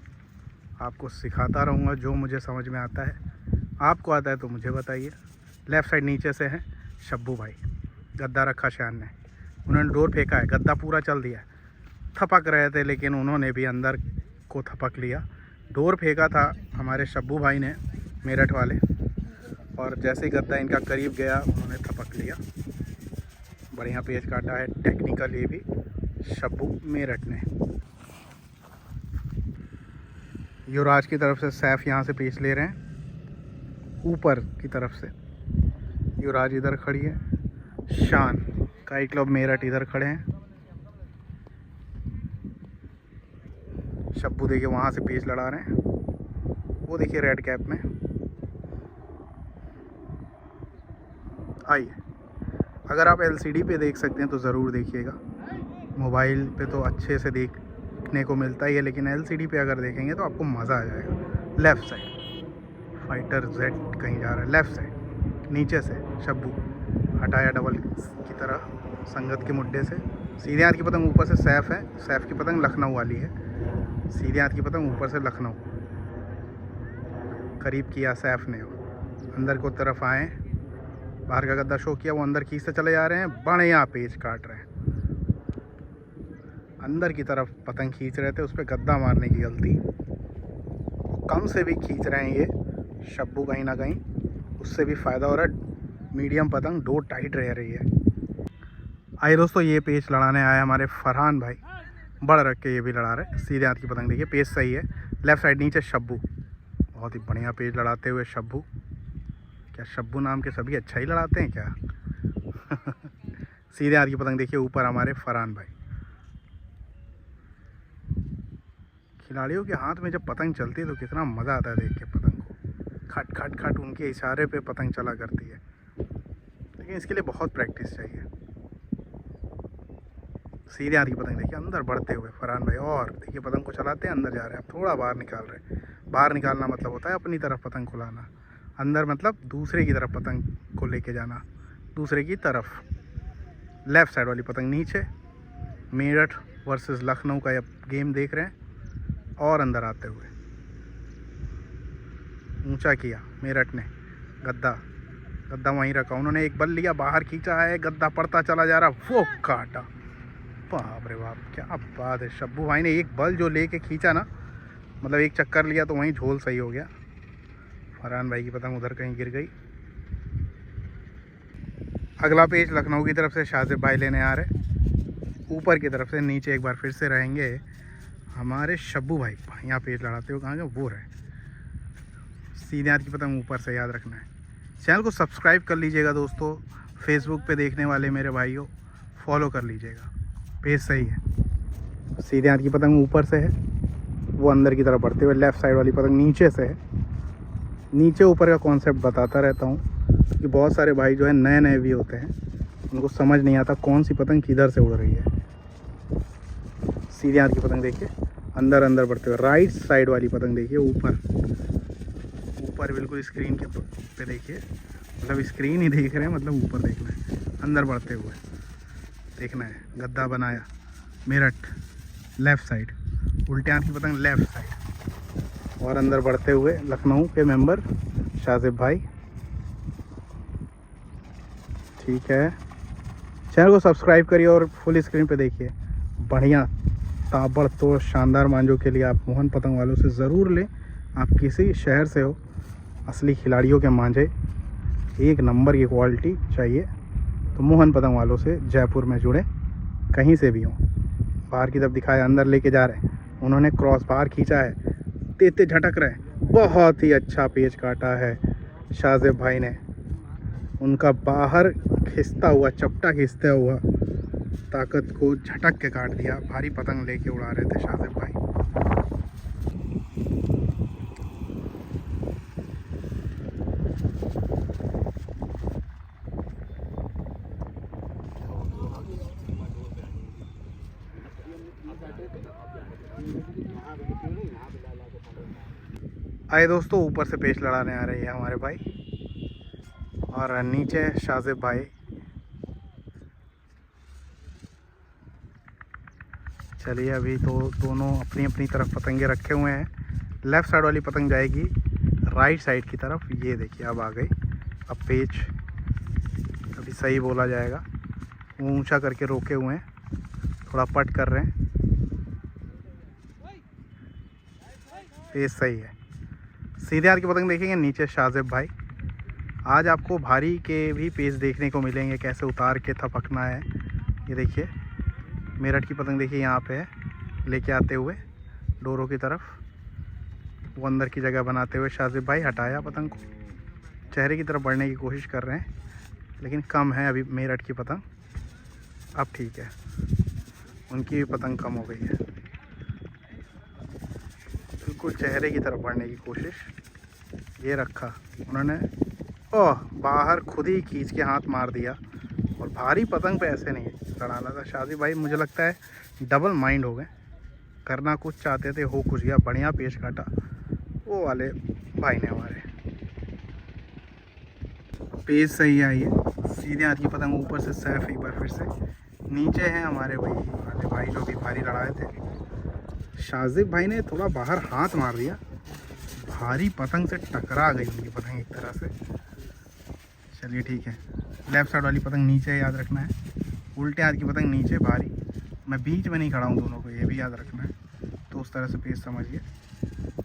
आपको सिखाता रहूँगा जो मुझे समझ में आता है। आपको आता है तो मुझे बताइए। लेफ़्ट साइड नीचे से है शब्बू भाई, गद्दा रखा शान ने, उन्होंने डोर फेंका है, गद्दा पूरा चल दिया है। थपक रहे थे लेकिन उन्होंने भी अंदर को थपक लिया। डोर फेंका था हमारे शब्बू भाई ने, मेरठ वाले, और जैसे ही गद्दा इनका करीब गया उन्होंने थपक लिया। बढ़िया पेच काटा है, टेक्निकल ये भी शब्बू मेरठ ने। युवराज की तरफ से सैफ यहाँ से पेच ले रहे हैं ऊपर की तरफ से। युवराज इधर खड़ी है, शान काई क्लब मेरठ इधर खड़े हैं। शब्बू देखिए वहाँ से पेच लड़ा रहे हैं, वो देखिए रेड कैप में। आइए, अगर आप एलसीडी पे देख सकते हैं तो ज़रूर देखिएगा। मोबाइल पे तो अच्छे से देखने को मिलता ही है, लेकिन एलसीडी पे अगर देखेंगे तो आपको मज़ा आ जाएगा। लेफ़्ट साइड फाइटर जेड कहीं जा रहा है, लेफ़्ट साइड नीचे से शब्बू हटाया डबल की तरह संगत के मुड्डे से। सीधे हाथ की पतंग ऊपर से सैफ है, सैफ की पतंग लखनऊ वाली है। सीधे हाथ की पतंग ऊपर से लखनऊ, करीब किया सैफ ने। अंदर को तरफ आए, बाहर का गद्दा शो किया, वो अंदर खींचते चले जा रहे हैं। बढ़िया पेच काट रहे हैं, अंदर की तरफ पतंग खींच रहे थे, उस पर गद्दा मारने की गलती। कम से भी खींच रहे हैं ये शब्बू, कहीं ना कहीं उससे भी फ़ायदा हो रहा है। मीडियम पतंग डोर टाइट रह रही है। आइए दोस्तों, ये पेच लड़ाने आए हमारे फरहान भाई, बड़ रख के ये भी लड़ा रहे। सीधे हाथ की पतंग देखिए, पेच सही है। लेफ़्ट साइड नीचे शब्बू, बहुत ही बढ़िया पेच लड़ाते हुए शब्बू। क्या शब्बू नाम के सभी अच्छा ही लड़ाते हैं क्या? सीधे हाथ की पतंग देखिए ऊपर हमारे फरहान भाई। खिलाड़ियों के हाथ में जब पतंग चलती है तो कितना मज़ा आता है देख के पतंग को। खट खट खट उनके इशारे पे पतंग चला करती है, लेकिन इसके लिए बहुत प्रैक्टिस चाहिए। सीधे हाथ की पतंग देखिए अंदर बढ़ते हुए फरहान भाई, और देखिए पतंग को चलाते हैं, अंदर जा रहे हैं। अब थोड़ा बाहर निकाल रहे हैं। बाहर निकालना मतलब होता है अपनी तरफ पतंग खुलाना, अंदर मतलब दूसरे की तरफ पतंग को लेके जाना, दूसरे की तरफ। लेफ़्ट साइड वाली पतंग नीचे। मेरठ वर्सेस लखनऊ का ये गेम देख रहे हैं। और अंदर आते हुए ऊंचा किया मेरठ ने, गद्दा वहीं रखा। उन्होंने एक बल लिया, बाहर खींचा है, गद्दा पड़ता चला जा रहा, वो काटा। बाप रे बाप, क्या बात है। शब्बू भाई ने एक बल जो लेके खींचा ना, मतलब एक चक्कर लिया तो वहीं झोल सही हो गया। फरहान भाई की पतंग उधर कहीं गिर गई। अगला पेच लखनऊ की तरफ से शाजिब भाई लेने आ रहे, ऊपर की तरफ से। नीचे एक बार फिर से रहेंगे हमारे शब्बू भाई, यहाँ पेच लड़ाते हुए कहाँ गए वो रहे। सीधे हाथ की पतंग ऊपर से, याद रखना है। चैनल को सब्सक्राइब कर लीजिएगा दोस्तों, फेसबुक पे देखने वाले मेरे भाइयों फॉलो कर लीजिएगा। पेच सही है। सीधे हाथ की पतंग ऊपर से है, वो अंदर की तरफ बढ़ते हुए। लेफ़्ट साइड वाली पतंग नीचे से है। नीचे ऊपर का कॉन्सेप्ट बताता रहता हूँ कि बहुत सारे भाई जो है नए नए भी होते हैं, उनको समझ नहीं आता कौन सी पतंग किधर से उड़ रही है। सीधे हाथ की पतंग देखिए अंदर अंदर बढ़ते हुए। राइट साइड वाली पतंग देखिए ऊपर बिल्कुल स्क्रीन के पे देखिए, मतलब स्क्रीन ही देख रहे हैं, मतलब ऊपर देखना है। अंदर बढ़ते हुए देखना है। गद्दा बनाया मेरठ लेफ़्ट साइड, उल्टे हाथ की पतंग लेफ़्ट साइड, और अंदर बढ़ते हुए लखनऊ के मेंबर शाजिब भाई। ठीक है, चैनल को सब्सक्राइब करिए और फुल स्क्रीन पे देखिए। बढ़िया ताबड़तोड़ शानदार मांझों के लिए आप मोहन पतंग वालों से ज़रूर लें। आप किसी शहर से हो, असली खिलाड़ियों के मांझे एक नंबर की क्वालिटी चाहिए तो मोहन पतंग वालों से जयपुर में जुड़े, कहीं से भी हो। बाहर की तरफ दिखाया, अंदर लेके जा रहे हैं। उन्होंने क्रॉस बाहर खींचा है, तेते झटक रहे हैं। बहुत ही अच्छा पेच काटा है शाजिब भाई ने। उनका बाहर खिंचता हुआ, चपटा खींचता हुआ ताकत को झटक के काट दिया। भारी पतंग लेके उड़ा रहे थे शाजिब भाई। आए दोस्तों, ऊपर से पेच लड़ाने आ रही है हमारे भाई, और नीचे शाजिब भाई। चलिए, अभी तो दोनों अपनी अपनी तरफ पतंगे रखे हुए हैं। लेफ़्ट साइड वाली पतंग जाएगी राइट साइड की तरफ। ये देखिए अब आ गई। अब पेच अभी सही बोला जाएगा। वो ऊंचा करके रोके हुए हैं, थोड़ा पट कर रहे हैं। पेज सही है। सीधे हाथ की पतंग देखेंगे नीचे शाहजेब भाई। आज आपको भारी के भी पेज देखने को मिलेंगे, कैसे उतार के थपकना है। ये देखिए मेरठ की पतंग देखिए यहाँ पे है, लेके आते हुए डोरों की तरफ, वो अंदर की जगह बनाते हुए शाहजेब भाई हटाया पतंग को, चेहरे की तरफ बढ़ने की कोशिश कर रहे हैं, लेकिन कम है अभी मेरठ की पतंग। अब ठीक है, उनकी भी पतंग कम हो गई है। बिल्कुल चेहरे की तरफ बढ़ने की कोशिश, ये रखा उन्होंने, ओह बाहर खुद ही खींच के हाथ मार दिया। और भारी पतंग पे ऐसे नहीं लड़ाना था। शादी भाई मुझे लगता है डबल माइंड हो गए, करना कुछ चाहते थे हो कुछ गया। बढ़िया पेश काटा वो वाले भाई ने हमारे। पेज सही आई है। सीधे हाथ की पतंग ऊपर से सैफ एक बार फिर से नीचे है हमारे वही वाले भाई जो भी भारी लड़ाए थे। शाहजेब भाई ने थोड़ा बाहर हाथ मार दिया, भारी पतंग से टकरा गई उनकी पतंग एक तरह से। चलिए ठीक है, लेफ़्ट साइड वाली पतंग नीचे है, याद रखना है। उल्टे हाथ की पतंग नीचे भारी, मैं बीच में नहीं खड़ा हूँ दोनों को, ये भी याद रखना है। तो उस तरह से पेज समझिए,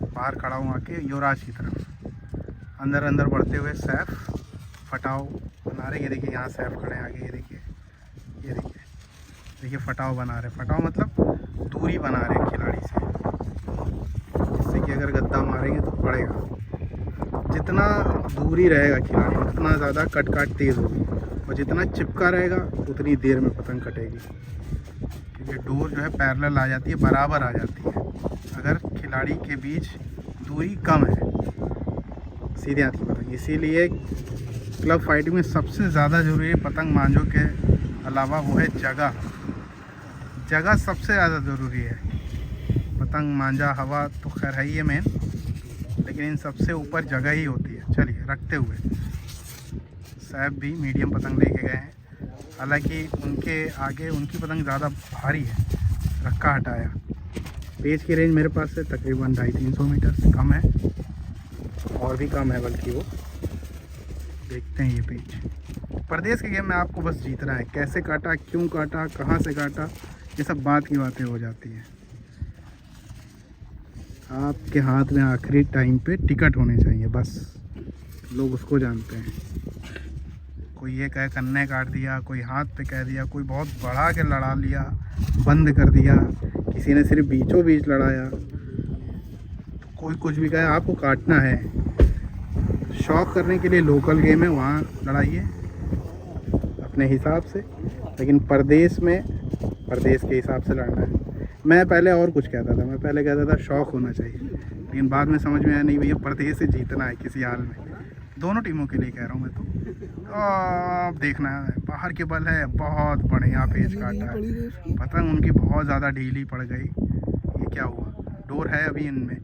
बाहर खड़ा हूँ आके युवराज की तरफ। अंदर अंदर बढ़ते हुए सैफ फटाव बना रहे। ये देखिए यहाँ सैफ खड़े हैं आगे, ये देखिए, ये देखिए, देखिए फटाव बना रहे। फटाव मतलब दूरी बना रहे खिलाड़ी से, जिससे कि अगर गद्दा मारेंगे तो पड़ेगा। जितना दूरी रहेगा खिलाड़ी उतना ज़्यादा कट तेज़ होगी, और जितना चिपका रहेगा उतनी देर में पतंग कटेगी। क्योंकि डोर जो है पैरेलल आ जाती है, बराबर आ जाती है अगर खिलाड़ी के बीच दूरी कम है सीधे हाथ की पतंग। इसीलिए क्लब फाइटिंग में सबसे ज़्यादा ज़रूरी है पतंग मांझों के अलावा वो है जगह। जगह सबसे ज़्यादा ज़रूरी है। पतंग मांझा हवा तो खैर है ही है मेन, लेकिन इन सबसे ऊपर जगह ही होती है। चलिए रखते हुए साहब भी मीडियम पतंग लेके गए हैं, हालांकि उनके आगे उनकी पतंग ज़्यादा भारी है। रक्का हटाया। पेज की रेंज मेरे पास से तकरीबन 250-300 मीटर से कम है, और भी कम है बल्कि वो। देखते हैं ये पेज। प्रदेश के गेम में आपको बस जीतना है। कैसे काटा, क्यों काटा, कहाँ से काटा, ये सब बात की बातें हो जाती हैं। आपके हाथ में आखिरी टाइम पे टिकट होने चाहिए, बस लोग उसको जानते हैं। कोई ये कहे कन्ने काट दिया, कोई हाथ पे कह दिया, कोई बहुत बढ़ा के लड़ा लिया, बंद कर दिया, किसी ने सिर्फ बीचों बीच लड़ाया, तो कोई कुछ भी कहे, आपको काटना है। शौक करने के लिए लोकल गेम है, वहाँ लड़ाइए अपने हिसाब से, लेकिन प्रदेश में प्रदेश के हिसाब से लड़ना है। मैं पहले और कुछ कहता था, मैं पहले कहता था शौक होना चाहिए, लेकिन बाद में समझ में आया नहीं भैया प्रदेश से जीतना है किसी हाल में। दोनों टीमों के लिए कह रहा हूँ मैं तो। अब देखना है, बाहर के बल है, बहुत बढ़िया पेच काटा है। पतंग उनकी बहुत ज़्यादा ढीली पड़ गई। ये क्या हुआ, डोर है अभी इनमें,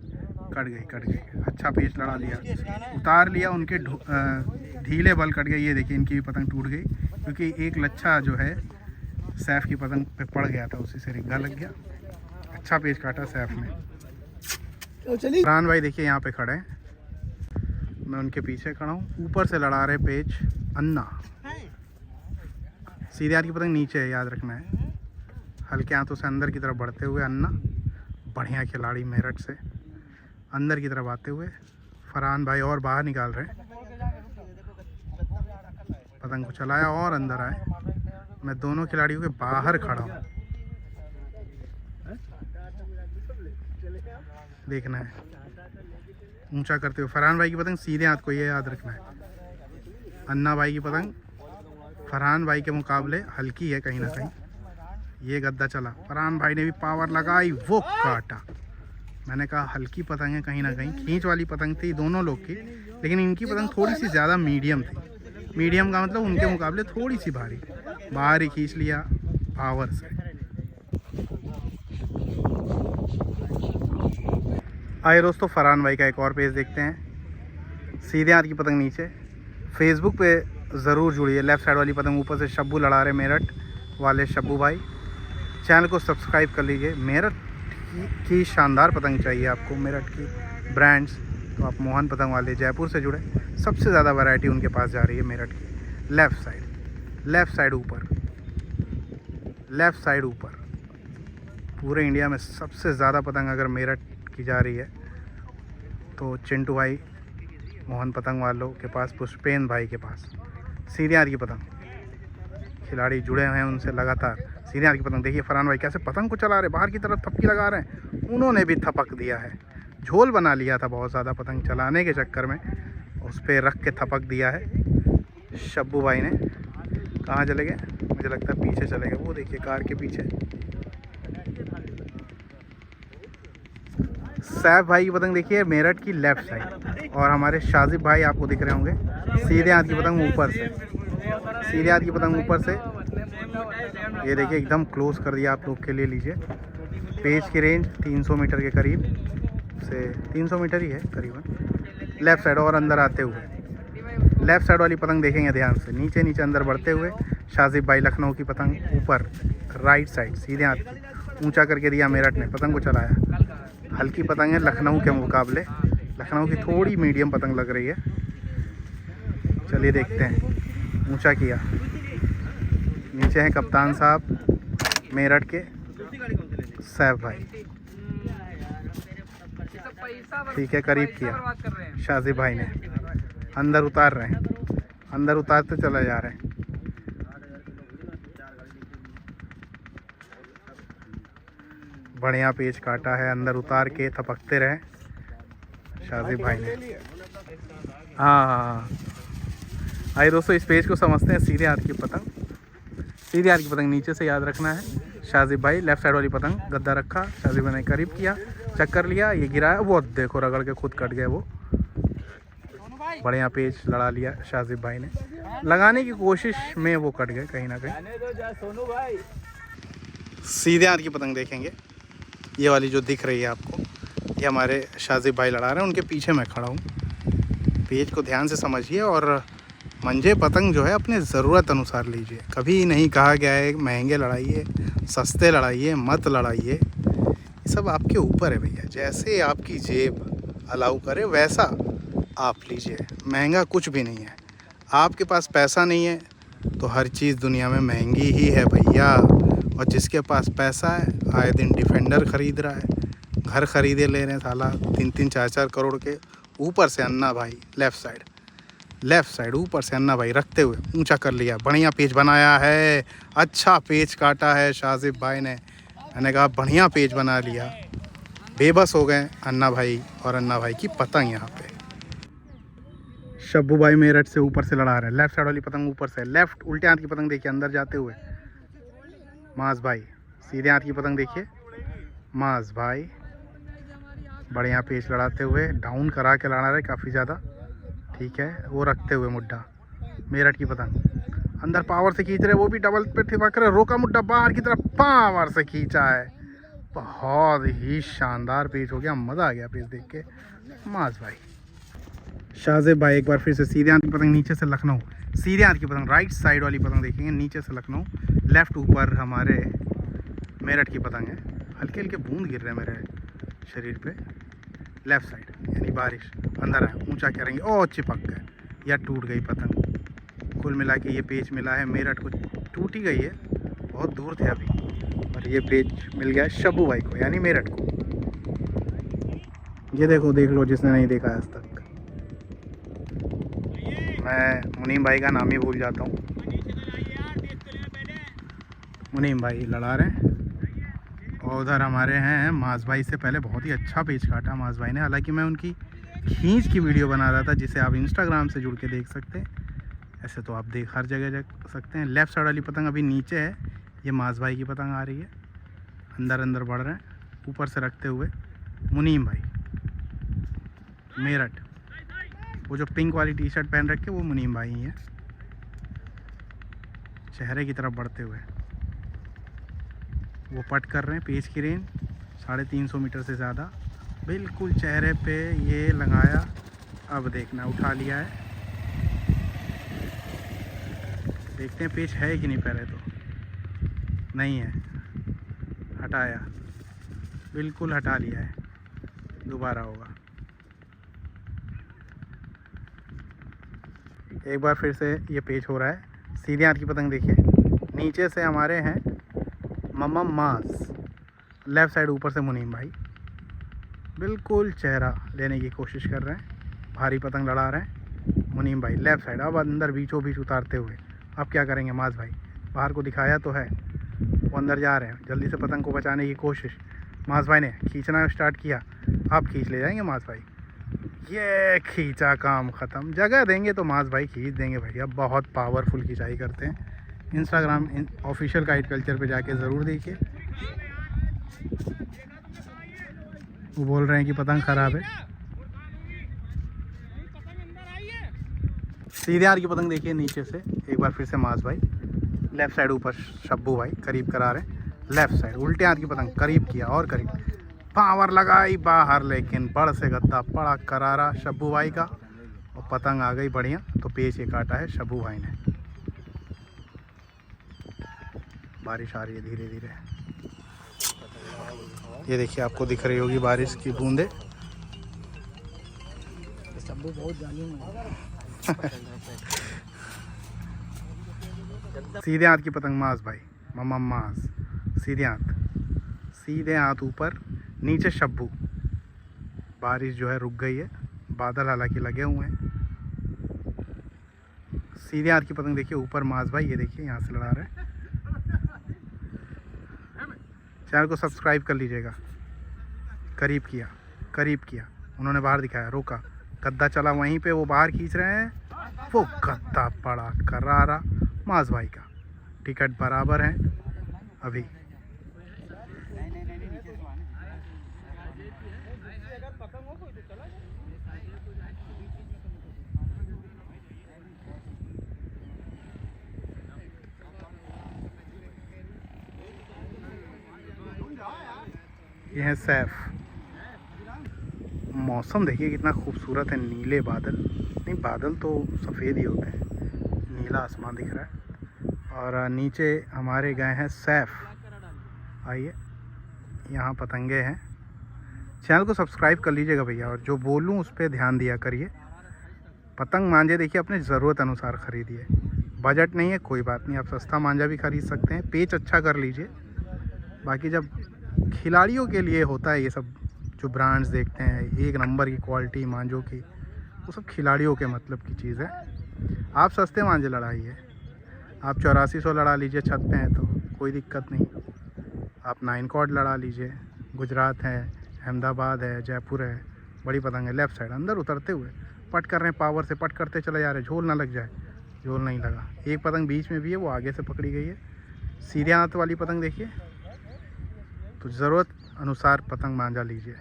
कट गई। अच्छा पेच लड़ा लिया, उतार लिया, उनके ढीले बल कट गए। ये देखिए इनकी भी पतंग टूट गई, क्योंकि एक लच्छा जो है सैफ की पतंग पे पड़ गया था, उसी से रिग्गा लग गया। अच्छा पेच काटा सैफ ने। फरहान भाई देखिए यहाँ पे खड़े हैं, मैं उनके पीछे खड़ा हूँ। ऊपर से लड़ा रहे पेच अन्ना। सीधे हाथ की पतंग नीचे है, याद रखना है। हल्के हाथों से अंदर की तरफ बढ़ते हुए अन्ना, बढ़िया खिलाड़ी मेरठ से, अंदर की तरफ आते हुए फरहान भाई और बाहर निकाल रहे हैं। पतंग को चलाया और अंदर आए। मैं दोनों खिलाड़ियों के बाहर खड़ा हूँ, देखना है। ऊंचा करते हुए फरहान भाई की पतंग सीधे हाथ को, ये याद रखना है। अन्ना भाई की पतंग फरहान भाई के मुकाबले हल्की है कहीं ना कहीं। ये गद्दा चला, फरहान भाई ने भी पावर लगाई, वो काटा। मैंने कहा हल्की पतंग है कहीं ना कहीं, खींच वाली पतंग थी दोनों लोग की, लेकिन इनकी पतंग थोड़ी सी ज़्यादा मीडियम थी। मीडियम का मतलब उनके मुकाबले थोड़ी सी भारी, बाहर ही खींच लिया पावर से। आइए दोस्तों, फरहान भाई का एक और पेज देखते हैं। सीधे हाथ की पतंग नीचे। फेसबुक पे ज़रूर जुड़िए। लेफ़्ट साइड वाली पतंग ऊपर से शब्बू लड़ा रहे, मेरठ वाले शब्बू भाई। चैनल को सब्सक्राइब कर लीजिए। मेरठ की शानदार पतंग चाहिए आपको, मेरठ की ब्रांड्स, तो आप मोहन पतंग वाले जयपुर से जुड़े। सबसे ज़्यादा वैरायटी उनके पास जा रही है मेरठ की। लेफ़्ट साइड ऊपर, लेफ़्ट साइड ऊपर। पूरे इंडिया में सबसे ज़्यादा पतंग अगर मेरठ की जा रही है तो चिंटू भाई मोहन पतंग वालों के पास, पुष्पेंद्र भाई के पास सीधे हाथ की पतंग खिलाड़ी जुड़े हुए हैं उनसे लगातार। सीधे हाथ की पतंग देखिए फरहान भाई कैसे पतंग को चला रहे, बाहर की तरफ थपकी लगा रहे हैं। उन्होंने भी थपक दिया है, झोल बना लिया था बहुत ज़्यादा पतंग चलाने के चक्कर में, उस पर रख के थपक दिया है शब्बू भाई ने। कहाँ चले गए, मुझे लगता है पीछे चले गए, वो देखिए कार के पीछे। सैफ भाई की पतंग देखिए मेरठ की लेफ्ट साइड, और हमारे शाजिब भाई आपको दिख रहे होंगे सीधे हाथ की पतंग ऊपर से, सीधे हाथ की पतंग ऊपर से। ये देखिए एकदम क्लोज कर दिया आप लोग के लिए, लीजिए। पेज की रेंज 300 मीटर के करीब से, 300 मीटर ही है करीबन। लेफ़्ट साइड और अंदर आते हुए लेफ़्ट साइड वाली पतंग देखेंगे ध्यान से, नीचे नीचे अंदर बढ़ते हुए शाजिब भाई लखनऊ की पतंग ऊपर राइट साइड सीधे हाथ की ऊंचा करके दिया मेरठ ने, पतंग को चलाया। हल्की पतंग है लखनऊ के मुकाबले, लखनऊ की थोड़ी मीडियम पतंग लग रही है। चलिए देखते हैं, ऊंचा किया। नीचे हैं कप्तान साहब मेरठ के सैफ भाई, ठीक है करीब किया शाजिब भाई ने। अंदर उतार रहे हैं, अंदर उतारते चले जा रहे हैं। बढ़िया पेच काटा है, अंदर उतार के थपकते रहे शाजिब भाई ने। हाँ आइए दोस्तों इस पेज को समझते हैं। सीधे हाथ की पतंग, सीधे हाथ की पतंग नीचे से याद रखना है। शाजिब भाई लेफ्ट साइड वाली पतंग गद्दा रखा, शाजिब भाई ने करीब किया, चक्कर लिया, ये गिराया, वो देखो रगड़ के खुद कट गए वो। बढ़िया पेच लड़ा लिया शाजिब भाई ने, लगाने की कोशिश में वो कट गए कहीं ना कहीं। सीधे हाथ की पतंग देखेंगे, ये वाली जो दिख रही है आपको, ये हमारे शाजिब भाई लड़ा रहे हैं, उनके पीछे मैं खड़ा हूँ। पेज को ध्यान से समझिए और मंजे पतंग जो है अपने ज़रूरत अनुसार लीजिए। कभी नहीं कहा गया है महंगे लड़ाइए, सस्ते लड़ाइए, मत लड़ाइए, ये सब आपके ऊपर है भैया। जैसे आपकी जेब अलाउ करे वैसा आप लीजिए, महंगा कुछ भी नहीं है। आपके पास पैसा नहीं है तो हर चीज़ दुनिया में महंगी ही है भैया। और जिसके पास पैसा है आए दिन डिफेंडर ख़रीद रहा है, घर ख़रीदे ले रहे हैं साला 3-3, 4-4 करोड़ के। ऊपर से अन्ना भाई लेफ़्ट साइड ऊपर से अन्ना भाई रखते हुए ऊंचा कर लिया, बढ़िया पेच बनाया है, अच्छा पेच काटा है शाजिब भाई ने। मैंने कहा बढ़िया पेच बना लिया। बेबस हो गए अन्ना भाई और अन्ना भाई की पतंग। यहाँ पे शब्बू भाई मेरठ से ऊपर से लड़ा रहे हैं, लेफ्ट साइड वाली पतंग ऊपर से, लेफ्ट उल्टे हाथ की पतंग देखिए अंदर जाते हुए माज भाई। सीधे हाथ की पतंग देखिए माज भाई, बढ़िया पेच लड़ाते हुए डाउन करा के लड़ा रहे काफ़ी ज़्यादा, ठीक है। वो रखते हुए मुड्ढा मेरठ की पतंग अंदर पावर से खींच रहे, वो भी डबल पे थिपक रहे, रोका मुड्ढा बाहर की तरफ पावर से खींचा है। बहुत ही शानदार पेच हो गया, मज़ा आ गया पेच देख के। माज भाई शाजिब भाई एक बार फिर से सीधे हाथ की पतंग नीचे से लखनऊ, सीधे हाथ की पतंग राइट साइड वाली पतंग देखेंगे नीचे से लखनऊ, लेफ़्ट ऊपर हमारे मेरठ की पतंग है। हल्के हल्के बूंद गिर रहे हैं मेरे शरीर पे। लेफ़्ट साइड यानी बारिश, अंदर है ऊंचा करेंगे, ओ चिपक गए या टूट गई पतंग। कुल मिला के ये पेच मिला है मेरठ को, टूटी गई है, बहुत दूर थे अभी, और ये पेच मिल गया शब्बू भाई को यानी मेरठ को। ये देखो, देख लो जिसने नहीं देखा आज तक। मैं मुनीम भाई का नाम ही भूल जाता हूँ। मुनीम भाई लड़ा रहे हैं और उधर हमारे हैं माज भाई। से पहले बहुत ही अच्छा पेच काटा माज भाई ने, हालांकि मैं उनकी खींच की वीडियो बना रहा था जिसे आप इंस्टाग्राम से जुड़ के देख सकते हैं। ऐसे तो आप देख हर जगह देख सकते हैं। लेफ़्ट साइड वाली पतंग अभी नीचे है, ये माज भाई की पतंग आ रही है, अंदर अंदर बढ़ रहे हैं ऊपर से रखते हुए मुनीम भाई मेरठ। वो जो पिंक वाली टी शर्ट पहन रखे वो मुनीम भाई ही है, चेहरे की तरफ बढ़ते हुए वो पट कर रहे हैं। पेच की रेंज 350 मीटर से ज़्यादा, बिल्कुल चेहरे पे ये लगाया। अब देखना उठा लिया है, देखते हैं पेच है कि नहीं। पहले तो नहीं है, हटाया, बिल्कुल हटा लिया है, दोबारा होगा। एक बार फिर से ये पेच हो रहा है। सीधे हाथ की पतंग देखिए, नीचे से हमारे हैं मम्मा मास, लेफ़्ट साइड ऊपर से मुनीम भाई। बिल्कुल चेहरा लेने की कोशिश कर रहे हैं। भारी पतंग लड़ा रहे हैं मुनीम भाई लेफ़्ट साइड। अब अंदर बीचों बीच उतारते हुए अब क्या करेंगे माज भाई? बाहर को दिखाया तो है, वो अंदर जा रहे हैं। जल्दी से पतंग को बचाने की कोशिश माज भाई ने खींचना स्टार्ट किया। अब खींच ले जाएंगे माज भाई। ये खींचा, काम ख़त्म। जगह देंगे तो माज भाई खींच देंगे भैया। बहुत पावरफुल खिंचाई करते हैं। इंस्टाग्राम ऑफिशियल काइट कल्चर पे जाके ज़रूर देखिए। वो बोल रहे हैं कि पतंग ख़राब है। सीधे हाथ की पतंग देखिए नीचे से एक बार फिर से माज भाई। लेफ़्ट साइड ऊपर शब्बू भाई करीब करा रहे हैं। लेफ़्ट साइड उल्टे हाथ की पतंग करीब किया और करीब, पावर लगाई बाहर, लेकिन बड़ से गद्दा पड़ा करारा शब्बू भाई का और पतंग आ गई बढ़िया। तो पेच ये काटा है शब्बू भाई ने। बारिश आ रही है धीरे धीरे। ये देखिए आपको दिख रही होगी बारिश की बूंदे। शब्बू बहुत जालिम है। सीधे हाथ की पतंग माज भाई, मम्मा माज। सीधे हाथ ऊपर, नीचे शब्बू। बारिश जो है रुक गई है, बादल हालांकि लगे हुए हैं। सीधे हाथ की पतंग देखिए ऊपर माज भाई। ये देखिए यहाँ से लड़ा रहे हैं। चैनल को सब्सक्राइब कर लीजिएगा। करीब किया, उन्होंने बाहर दिखाया, रोका, गद्दा चला वहीं पे, वो बाहर खींच रहे हैं, वो गद्दा पड़ा करारा माज भाई का। टिकट बराबर है अभी। ये है सैफ। मौसम देखिए कितना खूबसूरत है। नीले बादल, नहीं बादल तो सफ़ेद ही होते हैं, नीला आसमान दिख रहा है। और नीचे हमारे गए हैं सैफ। आइए यहाँ पतंगे हैं। चैनल को सब्सक्राइब कर लीजिएगा भैया, और जो बोलूँ उस पर ध्यान दिया करिए। पतंग मांझे देखिए अपने ज़रूरत अनुसार ख़रीदिए। बजट नहीं है कोई बात नहीं, आप सस्ता मांझा भी ख़रीद सकते हैं। पेच अच्छा कर लीजिए। बाकी जब खिलाड़ियों के लिए होता है ये सब, जो ब्रांड्स देखते हैं एक नंबर की क्वालिटी मांझों की, वो सब खिलाड़ियों के मतलब की चीज़ है। आप सस्ते मांझे लड़ाइए। आप 8400 लड़ा लीजिए, छत पे हैं तो कोई दिक्कत नहीं। आप 9 कॉर्ड लड़ा लीजिए। गुजरात है, अहमदाबाद है, जयपुर है। बड़ी पतंग है। लेफ़्ट साइड अंदर उतरते हुए पट कर रहे हैं, पावर से पट करते चले जा रहे हैं। झोल ना लग जाए। झोल नहीं लगा। एक पतंग बीच में भी है, वो आगे से पकड़ी गई है। सीधे हाथ वाली पतंग देखिए, तो ज़रूरत अनुसार पतंग मांझा लीजिए।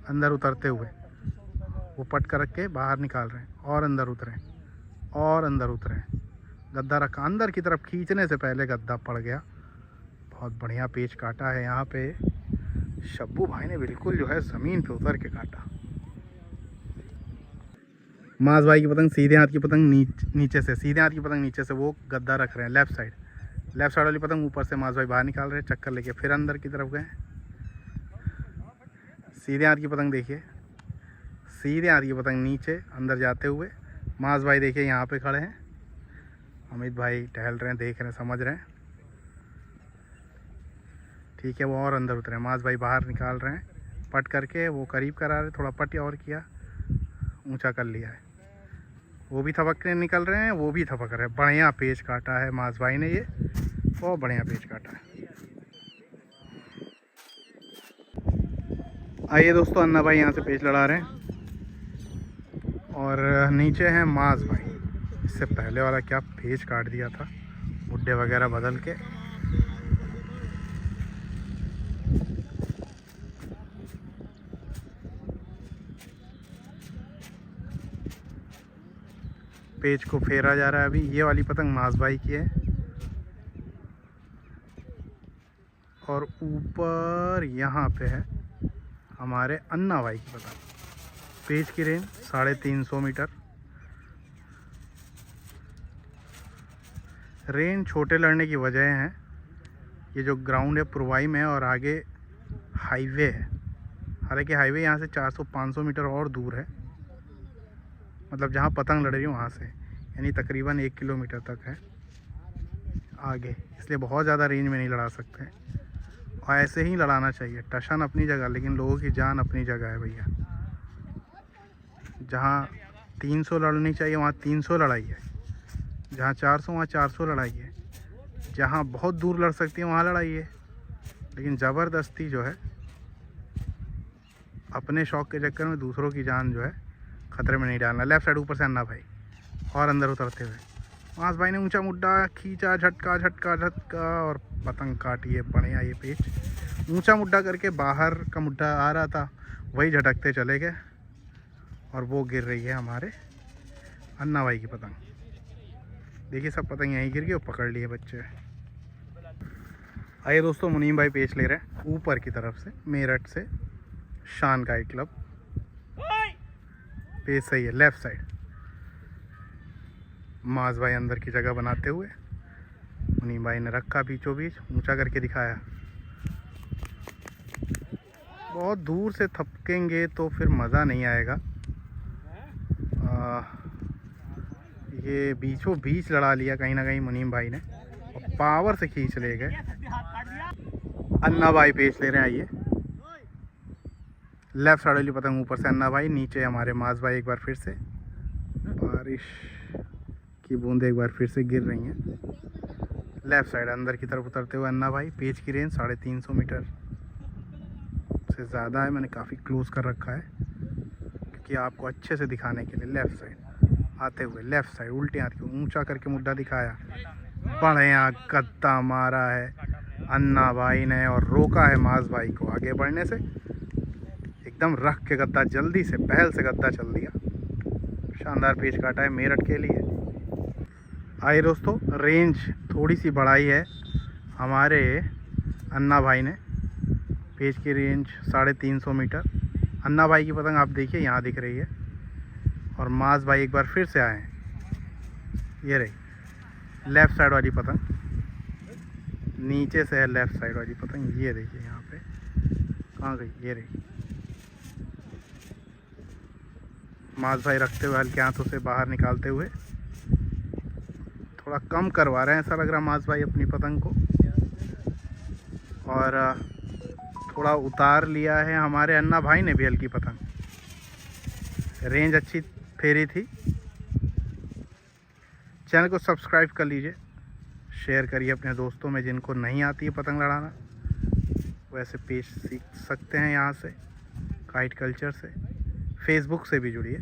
अंदर उतरते हुए वो पट कर रख के बाहर निकाल रहे हैं, और अंदर उतरे। गद्दा रखा, अंदर की तरफ खींचने से पहले गद्दा पड़ गया। बहुत बढ़िया पेच काटा है यहाँ पे शब्बू भाई ने, बिल्कुल जो है ज़मीन पे उतर के काटा। माज भाई की पतंग सीधे हाथ की पतंग नीचे से, सीधे हाथ की पतंग नीचे से वो गद्दा रख रहे हैं। लेफ़्ट साइड वाली पतंग ऊपर से माज भाई बाहर निकाल रहे हैं, चक्कर लेके फिर अंदर की तरफ गए। सीधे हाथ की पतंग देखिए, सीधे हाथ की पतंग नीचे अंदर जाते हुए। माज भाई देखिए यहाँ पे खड़े हैं। अमित भाई टहल रहे हैं, देख रहे हैं, समझ रहे हैं। ठीक है, वो और अंदर उतरे। माज भाई बाहर निकाल रहे हैं, पट करके वो करीब करा रहे, थोड़ा पट और किया, ऊंचा कर लिया है। वो भी थपक के निकल रहे हैं, वो भी थपक रहे हैं। बढ़िया पेच काटा है माज भाई ने, ये बहुत बढ़िया पेच काटा है। आइए दोस्तों, अन्ना भाई यहाँ से पेच लड़ा रहे हैं, और नीचे है माज भाई। इससे पहले वाला क्या पेच काट दिया था, मुड्डे वगैरह बदल के। पेच को फेरा जा रहा है अभी। ये वाली पतंग माज भाई की है, और ऊपर यहाँ पे है हमारे अन्ना भाई की पतंग। पेच की रेंज 350 मीटर। रेंज छोटे लड़ने की वजह है, ये जो ग्राउंड है पुरवाई में है और आगे हाईवे है। हालांकि हाईवे यहाँ से 400-500 मीटर और दूर है, मतलब जहाँ पतंग लड़ रही है वहाँ से, यानी तकरीबन 1 किलोमीटर तक है आगे। इसलिए बहुत ज़्यादा रेंज में नहीं लड़ा सकते। और ऐसे ही लड़ाना चाहिए। टशन अपनी जगह, लेकिन लोगों की जान अपनी जगह है भैया। जहाँ 300 लड़नी चाहिए वहाँ 300 लड़ाई है, जहाँ 400 वहाँ 400 लड़ाई है, जहाँ बहुत दूर लड़ सकती है वहाँ लड़ाई है। लेकिन ज़बरदस्ती जो है अपने शौक़ के चक्कर में दूसरों की जान जो है ख़तरे में नहीं डालना। लेफ़्ट साइड ऊपर से अन्ना भाई और अंदर उतरते हुए मास भाई ने ऊंचा मुड्डा खींचा, झटका झटका झटका और पतंग काटी है। बढ़िया ये पेच ऊंचा मुड्डा करके बाहर का मुड्डा आ रहा था, वही झटकते चले गए और वो गिर रही है हमारे अन्ना भाई की पतंग। देखिए सब पतंग यहीं गिर गई और पकड़ लिए बच्चे। आइए दोस्तों, मुनीम भाई पेच ले रहे हैं ऊपर की तरफ से, मेरठ से, शान काइट क्लब। पेच सही है, लेफ़्ट साइड। माज भाई अंदर की जगह बनाते हुए मुनीम भाई ने रखा बीचों बीच, ऊंचा करके दिखाया। बहुत दूर से थपकेंगे तो फिर मज़ा नहीं आएगा। ये बीचों बीच लड़ा लिया कहीं ना कहीं मुनीम भाई ने और पावर से खींच ले गए। अन्ना भाई पेच ले रहे हैं। आइए, लेफ़्ट साइड वाली पतंग ऊपर से अन्ना भाई, नीचे हमारे माज भाई। एक बार फिर से बारिश की बूंदें एक बार फिर से गिर रही हैं। लेफ़्ट साइड अंदर की तरफ उतरते हुए अन्ना भाई। पेच की रेंज 350 मीटर से ज़्यादा है, मैंने काफ़ी क्लोज कर रखा है क्योंकि आपको अच्छे से दिखाने के लिए। लेफ़्ट साइड आते हुए, लेफ़्ट साइड उल्टे हाथ को ऊंचा करके मुड्डा दिखाया। बढ़िया गद्दा मारा है अन्ना भाई ने और रोका है माज भाई को आगे बढ़ने से। एकदम रख के गद्दा जल्दी से, पहल से गद्दा चल दिया। शानदार पेच काटा है मेरठ के लिए। आइए दोस्तों, रेंज थोड़ी सी बढ़ाई है हमारे अन्ना भाई ने। पेच की रेंज 350 मीटर। अन्ना भाई की पतंग आप देखिए यहाँ दिख रही है और माज भाई एक बार फिर से आए हैं। ये रही लेफ़्ट साइड वाली पतंग, नीचे से है लेफ़्ट साइड वाली पतंग। ये देखिए यहाँ पे कहाँ गई, ये रही। माज भाई रखते हुए हल्के हाथों से बाहर निकालते हुए थोड़ा कम करवा रहे हैं, ऐसा लग रहा माज भाई अपनी पतंग को। और थोड़ा उतार लिया है हमारे अन्ना भाई ने भी हल्की पतंग। रेंज अच्छी फेरी थी। चैनल को सब्सक्राइब कर लीजिए, शेयर करिए अपने दोस्तों में जिनको नहीं आती है पतंग लड़ाना। वैसे पेच सीख सकते हैं यहाँ से, काइट कल्चर से। फेसबुक से भी जुड़िए।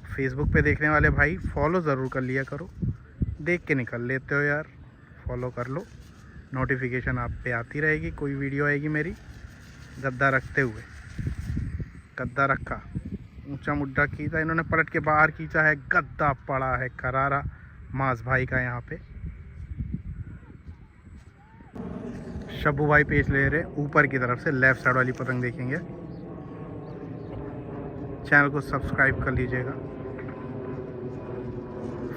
फेसबुक पे देखने वाले भाई फॉलो ज़रूर कर लिया करो। देख के निकल लेते हो यार, फॉलो कर लो, नोटिफिकेशन आप पे आती रहेगी। कोई वीडियो आएगी मेरी। गद्दा रखते हुए, गद्दा रखा, ऊंचा मुड्डा खींचा, इन्होंने पलट के बाहर खींचा है। गद्दा पड़ा है करारा माज भाई का यहाँ पे। शब्बू भाई पेच ले रहे ऊपर की तरफ से, लेफ़्ट साइड वाली पतंग देखेंगे। चैनल को सब्सक्राइब कर लीजिएगा।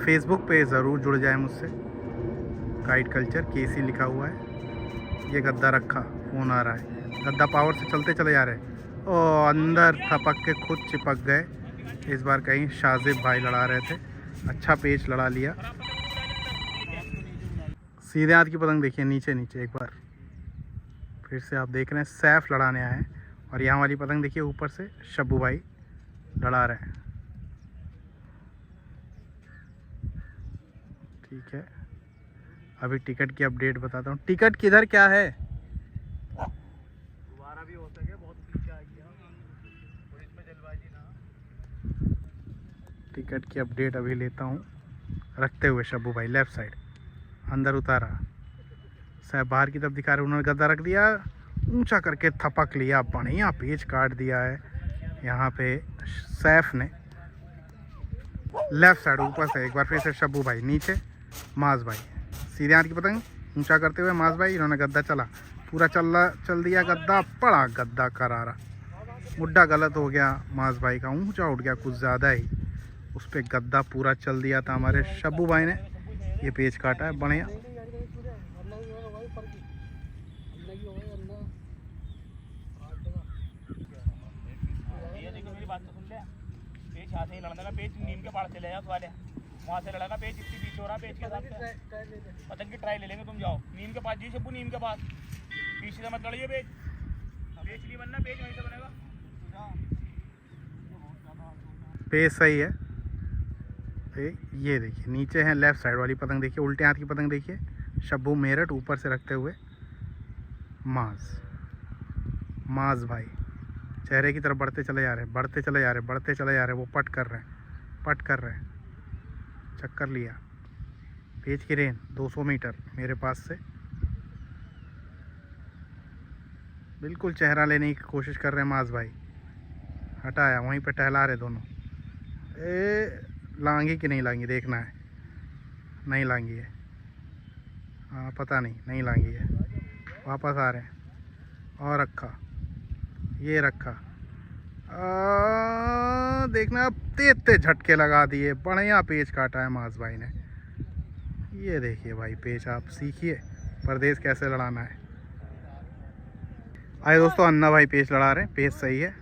फेसबुक पे ज़रूर जुड़ जाए मुझसे, काइट कल्चर केसी लिखा हुआ है। ये गद्दा रखा, फ़ोन आ रहा है। गद्दा पावर से चलते चले जा रहे हैं और अंदर थपक के खुद चिपक गए। इस बार कहीं शाजिब भाई लड़ा रहे थे, अच्छा पेच लड़ा लिया। सीधे हाथ की पतंग देखिए, नीचे नीचे एक बार फिर से आप देख रहे हैं सैफ लड़ाने आए हैं। और यहाँ वाली पतंग देखिए ऊपर से शब्बू भाई लड़ा रहे हैं। ठीक है, अभी टिकट की अपडेट बताता हूँ। टिकट किधर क्या है? दोबारा भी हो सके, बहुत पीछे आ गया और इसमें जल्दबाजी ना। टिकट की अपडेट अभी लेता हूँ। रखते हुए शब्बू भाई लेफ़्ट साइड अंदर उतारा, साहब बाहर की तरफ दिखा रहे, उन्होंने गद्दा रख दिया, ऊंचा करके थपक लिया। बढ़िया पेच काट दिया है यहाँ पे सैफ ने। लेफ़्ट साइड ऊपर से एक बार फिर से शब्बू भाई, नीचे माज भाई। सीधे हाथ की पतंग ऊंचा करते हुए माज भाई, इन्होंने गद्दा चला, पूरा चल दिया गद्दा। पड़ा गद्दा करारा, मुड्डा गलत हो गया माज भाई का, ऊंचा उठ गया कुछ ज़्यादा ही, उस पर गद्दा पूरा चल दिया था हमारे शब्बू भाई ने। ये पेच काटा है बढ़िया। पेच यहाँ से ही लड़ने का, पेच नीम के पार से ले जाओ वाले, वहाँ से लड़ेगा पेच। इतनी बीच हो रहा पेच के साथ, पतंग की ट्राई ले लेंगे। तुम जाओ नीम के पास जी, शब्बू नीम के पास। पीछे से मत लड़िए पेज नहीं बनना, पेज वहीं से बनेगा। पेज सही है। ये देखिए नीचे है लेफ्ट साइड वाली पतंग, देखिए उल्टे हाथ की पतंग देखिए, शब्बू मेरठ ऊपर से रखते हुए माज भाई चेहरे की तरफ बढ़ते चले जा रहे हैं, बढ़ते चले जा रहे हैं। वो पट कर रहे हैं। चक्कर लिया। पेज की रेंज 200 मीटर मेरे पास से। बिल्कुल चेहरा लेने की कोशिश कर रहे हैं माज भाई। हटाया, वहीं पे टहला रहे दोनों। लांगी कि नहीं लांगी देखना है। नहीं लांगी है, हाँ पता नहीं लांगी है। वापस आ रहे हैं और रखा, ये रखा। देखना अब तेज झटके लगा दिए। बढ़िया पेज काटा है माज भाई ने। ये देखिए भाई पेज आप सीखिए परदेश कैसे लड़ाना है। आइए दोस्तों, अन्ना भाई पेज लड़ा रहे हैं। पेज सही है।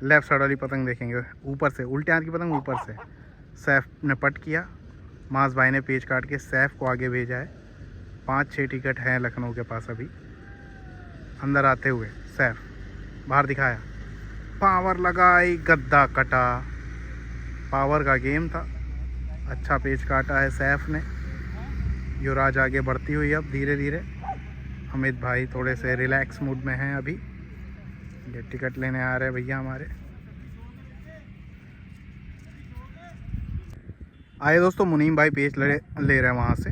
लेफ्ट साइड वाली पतंग देखेंगे ऊपर से, उल्टे हाथ की पतंग ऊपर से। सैफ ने पट किया, माज भाई ने पेज काट के सैफ को आगे भेजा है। 5-6 टिकट हैं लखनऊ के पास अभी। अंदर आते हुए सैफ बाहर दिखाया, पावर लगाई, गद्दा कटा। पावर का गेम था। अच्छा पेज काटा है सैफ ने। युवराज आगे बढ़ती हुई अब धीरे धीरे। अमित भाई थोड़े से रिलैक्स मूड में हैं अभी। ये टिकट लेने आ रहे हैं भैया हमारे। आए दोस्तों, मुनीम भाई पेज ले रहे हैं वहाँ से।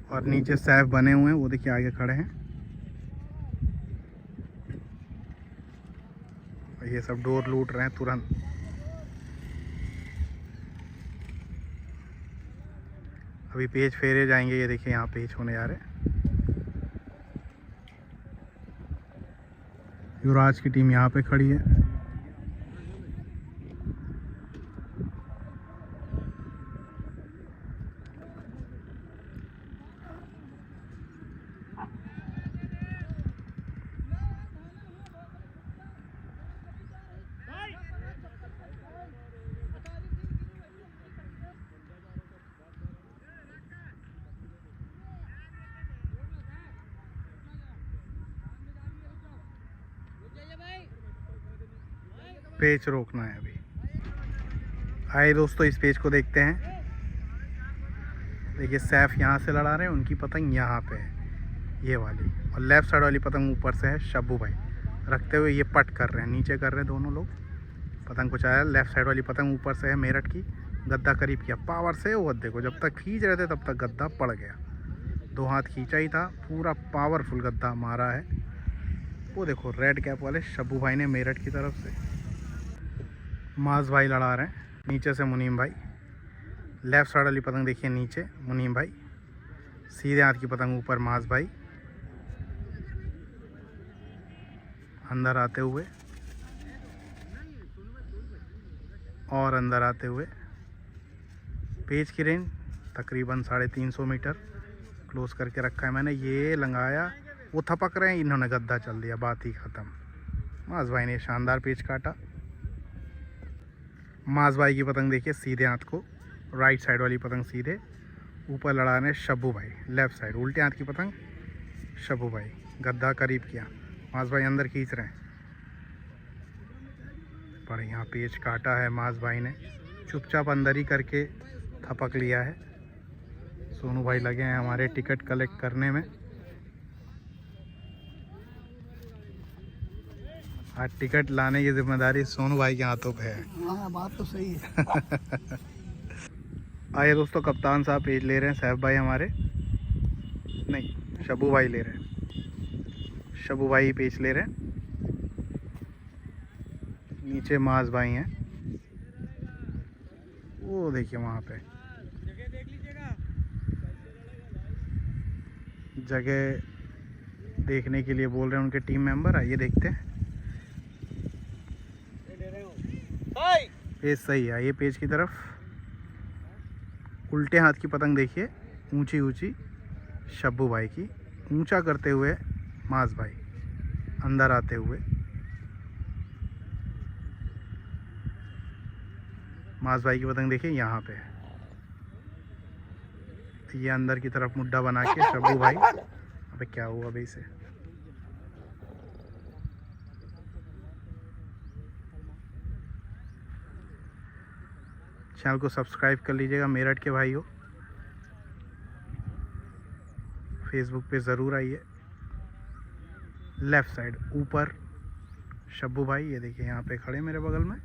और नीचे सैफ बने हुए हैं, वो देखिए आगे खड़े हैं। ये सब डोर लूट रहे हैं तुरंत। अभी पेज फेरे जाएंगे। ये देखिए यहाँ पेज होने जा रहे हैं। युवराज की टीम यहाँ पे खड़ी है। पेज रोकना है अभी। आइए दोस्तों, इस पेज को देखते हैं। देखिए सैफ यहाँ से लड़ा रहे हैं, उनकी पतंग यहाँ पे है ये वाली, और लेफ्ट साइड वाली पतंग ऊपर से है शब्बू भाई रखते हुए। ये पट कर रहे हैं, नीचे कर रहे हैं दोनों लोग। पतंग कुछ आया, लेफ्ट साइड वाली पतंग ऊपर से है मेरठ की। गद्दा करीब किया पावर से। वो देखो जब तक खींच रहे थे तब तक गद्दा पड़ गया। 2 हाथ खींचा ही था, पूरा पावरफुल गद्दा मारा है। वो देखो रेड कैप वाले शब्बू भाई ने मेरठ की तरफ से। माज भाई लड़ा रहे हैं नीचे से मुनीम भाई। लेफ्ट साइड वाली पतंग देखिए नीचे मुनीम भाई, सीधे हाथ की पतंग ऊपर माज भाई। अंदर आते हुए और अंदर आते हुए। पेज की रेंज तकरीबन 350 मीटर क्लोज करके रखा है मैंने। ये लंगाया, वो थपक रहे हैं, इन्होंने गद्दा चल दिया, बात ही ख़त्म। माज भाई ने शानदार पेज काटा। माज भाई की पतंग देखिए सीधे हाथ को, राइट साइड वाली पतंग सीधे ऊपर लड़ाने शब्बू भाई। लेफ्ट साइड उल्टे हाथ की पतंग शब्बू भाई, गद्दा करीब किया। माज भाई अंदर खींच रहे हैं, पर यहाँ पेज काटा है माज भाई ने। चुपचाप अंदर ही करके थपक लिया है। सोनू भाई लगे हैं हमारे टिकट कलेक्ट करने में। आज टिकट लाने की जिम्मेदारी सोनू भाई के हाथों पे है। हाँ बात तो सही है। आइए दोस्तों, कप्तान साहब पेज ले रहे हैं। सैफ भाई हमारे नहीं, शब्बू भाई ले रहे हैं। शब्बू भाई पेज ले रहे हैं। नीचे माज भाई हैं, वो देखिए वहाँ पे जगह देखने के लिए बोल रहे हैं उनके टीम मेंबर। आइए देखते हैं। पेज सही है। आइए पेज की तरफ। उल्टे हाथ की पतंग देखिए ऊंची ऊंची शब्बू भाई की, ऊंचा करते हुए माज भाई अंदर आते हुए। माज भाई की पतंग देखिए यहाँ पे है। ये अंदर की तरफ मुड्ढा बना के शब्बू भाई अबे क्या हुआ अभी से? चैनल को सब्सक्राइब कर लीजिएगा मेरठ के भाइयों। फेसबुक पे ज़रूर आइए। लेफ़्ट साइड ऊपर शब्बू भाई, ये देखिए यहाँ पे खड़े मेरे बगल में,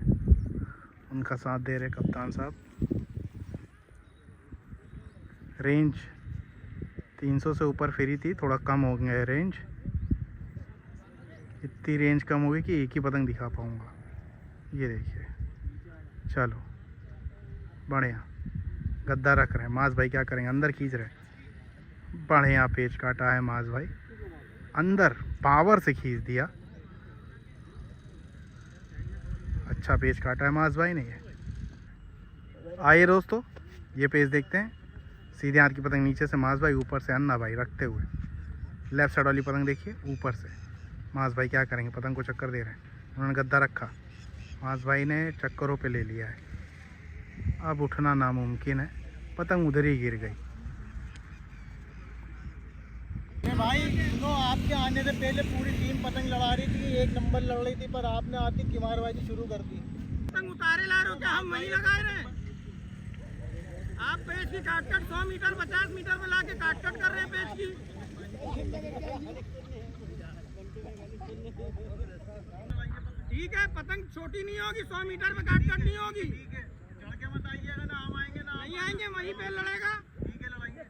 उनका साथ दे रहे कप्तान साहब। रेंज 300 से ऊपर फ्री थी, थोड़ा कम हो गया है रेंज। इतनी रेंज कम होगी कि एक ही पतंग दिखा पाऊँगा। ये देखिए, चलो बढ़िया। गद्दा रख रहे हैं माज भाई, क्या करेंगे, अंदर खींच रहे हैं। बढ़िया पेच काटा है माज भाई, अंदर पावर से खींच दिया। अच्छा पेच काटा है माज भाई ने। ये आइए दोस्तों, ये पेच देखते हैं। सीधे हाथ की पतंग नीचे से माज भाई, ऊपर से अन्ना भाई रखते हुए। लेफ्ट साइड वाली पतंग देखिए, ऊपर से माज भाई क्या करेंगे, पतंग को चक्कर दे रहे हैं। उन्होंने गद्दा रखा, माज भाई ने चक्करों पे ले लिया है। अब उठना नामुमकिन है, पतंग उधर ही गिर गई। भाई सुनो, आपके आने से पहले पूरी टीम पतंग लड़ा रही थी, एक नंबर लड़ रही थी, पर आपने आती किमारबाजी शुरू कर दी। पतंग उतारे ला रहे हो क्या? हम वहीं लगाए रहे हैं। आप पेच की काट 100 मीटर 50 मीटर में लाके काट कर रहे हैं पेच की। ठीक है, पतंग छोटी नहीं होगी, 100 मीटर में काट नहीं होगी। चढ़ के मत आइएगा ना, हम आएंगे ना, नहीं आएंगे, वहीं पे लड़ेगा। ठीक है, लड़ाइए।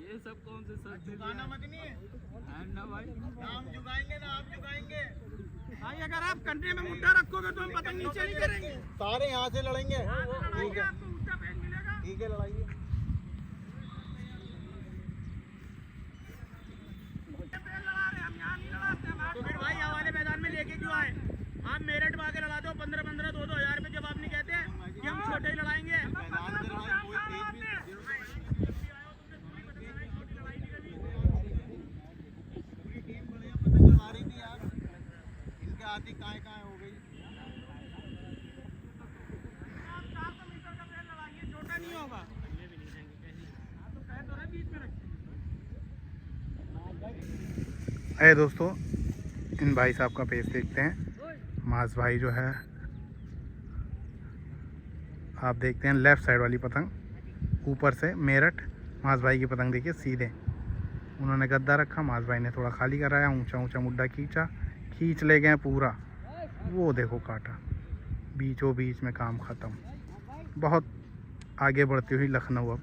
ये सब कौन से सर झुकाना मत नहीं है ना भाई, हम झुकाएंगे ना, आप झुकाएंगे भाई। अगर आप कंधे में मुद्दा रखोगे तो हम पतंग नीचे नहीं करेंगे, सारे यहाँ से लड़ेंगे। ठीक है, आपको ऊंचा पेच मिलेगा। ठीक है, लड़ाइए। तो फिर भाई हवाले मैदान में लेके क्यों आए? आप मेरठ में आके लड़ा दो 15-15, 2-2 हज़ार रुपये, जब आप नहीं कहते कि हम छोटे ही लड़ाएंगे। इनके आती कहाँ हो गई। 400 मीटर का पेड़ लड़ाइए, छोटा नहीं होगा। तो कहे तो बीच में रखिए। अरे दोस्तों, इन भाई साहब का पेच देखते हैं। माज भाई जो है, आप देखते हैं लेफ़्ट साइड वाली पतंग ऊपर से मेरठ। माज भाई की पतंग देखिए सीधे, उन्होंने गद्दा रखा, माज भाई ने थोड़ा खाली कराया, ऊंचा ऊंचा मुड्डा खींच ले गए पूरा। वो देखो काटा, बीचों बीच में काम ख़त्म। बहुत आगे बढ़ती हुई लखनऊ। अब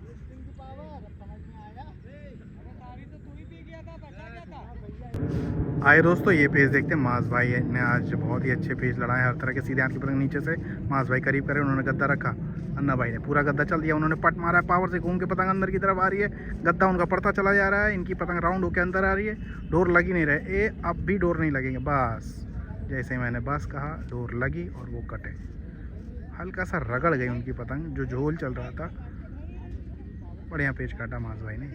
आए दोस्तों, ये पेज देखते हैं। माज भाई ने आज बहुत ही अच्छे पेज लड़ाए, हर तरह के। सीधे हाथ की पतंग नीचे से माज भाई करीब करे, उन्होंने गद्दा रखा, अन्ना भाई ने पूरा गद्दा चल दिया। उन्होंने पट मारा, पावर से घूम के पतंग अंदर की तरफ आ रही है, गद्दा उनका पड़ता चला जा रहा है। इनकी पतंग राउंड होकर अंदर आ रही है, डोर लगी नहीं रहे। अब भी डोर नहीं लगेंगे, बस जैसे मैंने बस कहा डोर लगी और वो कटे। हल्का सा रगड़ गई उनकी पतंग, जो झोल चल रहा था। बढ़िया पेच काटा माज भाई ने।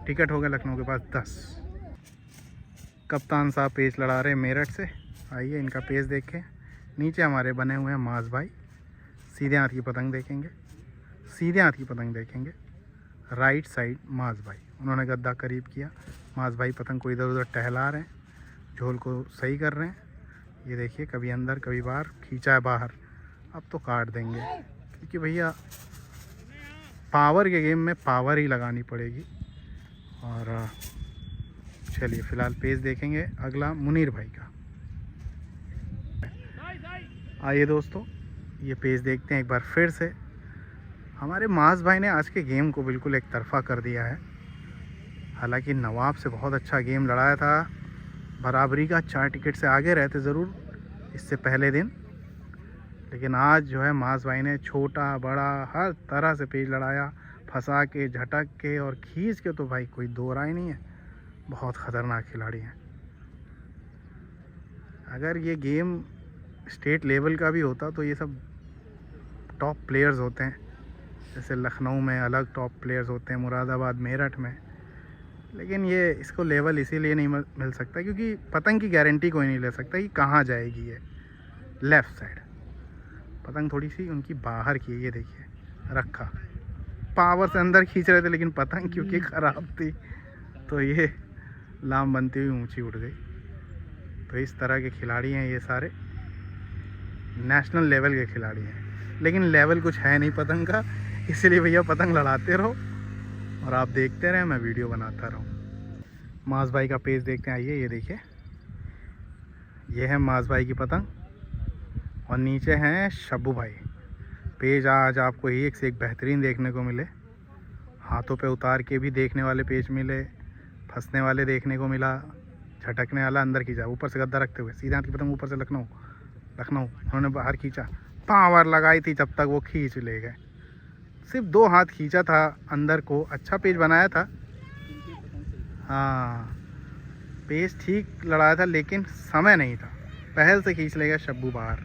टिकट हो गया लखनऊ के पास 10। कप्तान साहब पेच लड़ा रहे मेरठ से। आइए इनका पेच देखें। नीचे हमारे बने हुए हैं माज भाई। सीधे हाथ की पतंग देखेंगे, सीधे हाथ की पतंग देखेंगे। राइट साइड माज भाई, उन्होंने गद्दा करीब किया। माज भाई पतंग को इधर उधर टहला रहे हैं, झोल को सही कर रहे हैं। ये देखिए, कभी अंदर कभी बाहर, खींचा है बाहर। अब तो काट देंगे, क्योंकि भैया पावर के गेम में पावर ही लगानी पड़ेगी। और चलिए फ़िलहाल पेज देखेंगे अगला मुनीर भाई का। आइए दोस्तों, ये पेज देखते हैं एक बार फिर से। हमारे माज भाई ने आज के गेम को बिल्कुल एक तरफा कर दिया है। हालांकि नवाब से बहुत अच्छा गेम लड़ाया था, बराबरी का 4 टिकट से आगे रहते ज़रूर इससे पहले दिन, लेकिन आज जो है माज भाई ने छोटा बड़ा हर तरह से पेज लड़ाया, फंसा के, झटक के और खींच के। तो भाई कोई दो राय नहीं है, बहुत ख़तरनाक खिलाड़ी हैं। अगर ये गेम स्टेट लेवल का भी होता तो ये सब टॉप प्लेयर्स होते हैं। जैसे लखनऊ में अलग टॉप प्लेयर्स होते हैं, मुरादाबाद, मेरठ में। लेकिन ये इसको लेवल इसीलिए नहीं मिल सकता क्योंकि पतंग की गारंटी कोई नहीं ले सकता कि कहाँ जाएगी। ये लेफ़्ट साइड पतंग थोड़ी सी उनकी बाहर की है, ये देखिए रखा, पावर से अंदर खींच रहे थे, लेकिन पतंग क्योंकि ख़राब थी तो ये लाम बनती हुई ऊंची उठ गई। तो इस तरह के खिलाड़ी हैं ये सारे, नेशनल लेवल के खिलाड़ी हैं, लेकिन लेवल कुछ है नहीं पतंग का, इसलिए भैया पतंग लड़ाते रहो और आप देखते रहें, मैं वीडियो बनाता रहूँ। मास भाई का पेज देखते हैं, आइए। ये देखिए, ये है मास भाई की पतंग और नीचे हैं शब्बू भाई। पेज आज आपको एक से एक बेहतरीन देखने को मिले, हाथों पे उतार के भी देखने वाले पेज मिले, फंसने वाले देखने को मिला, झटकने वाला अंदर खींचा, ऊपर से गद्दा रखते हुए सीधे हाथ की पतंग ऊपर से लखनऊ उन्होंने बाहर खींचा, पावर लगाई थी जब तक वो खींच ले गए। सिर्फ 2 हाथ खींचा था अंदर को, अच्छा पेज बनाया था। हाँ, पेज ठीक लड़ाया था, लेकिन समय नहीं था, पहल से खींच ले गया शब्बू बाहर।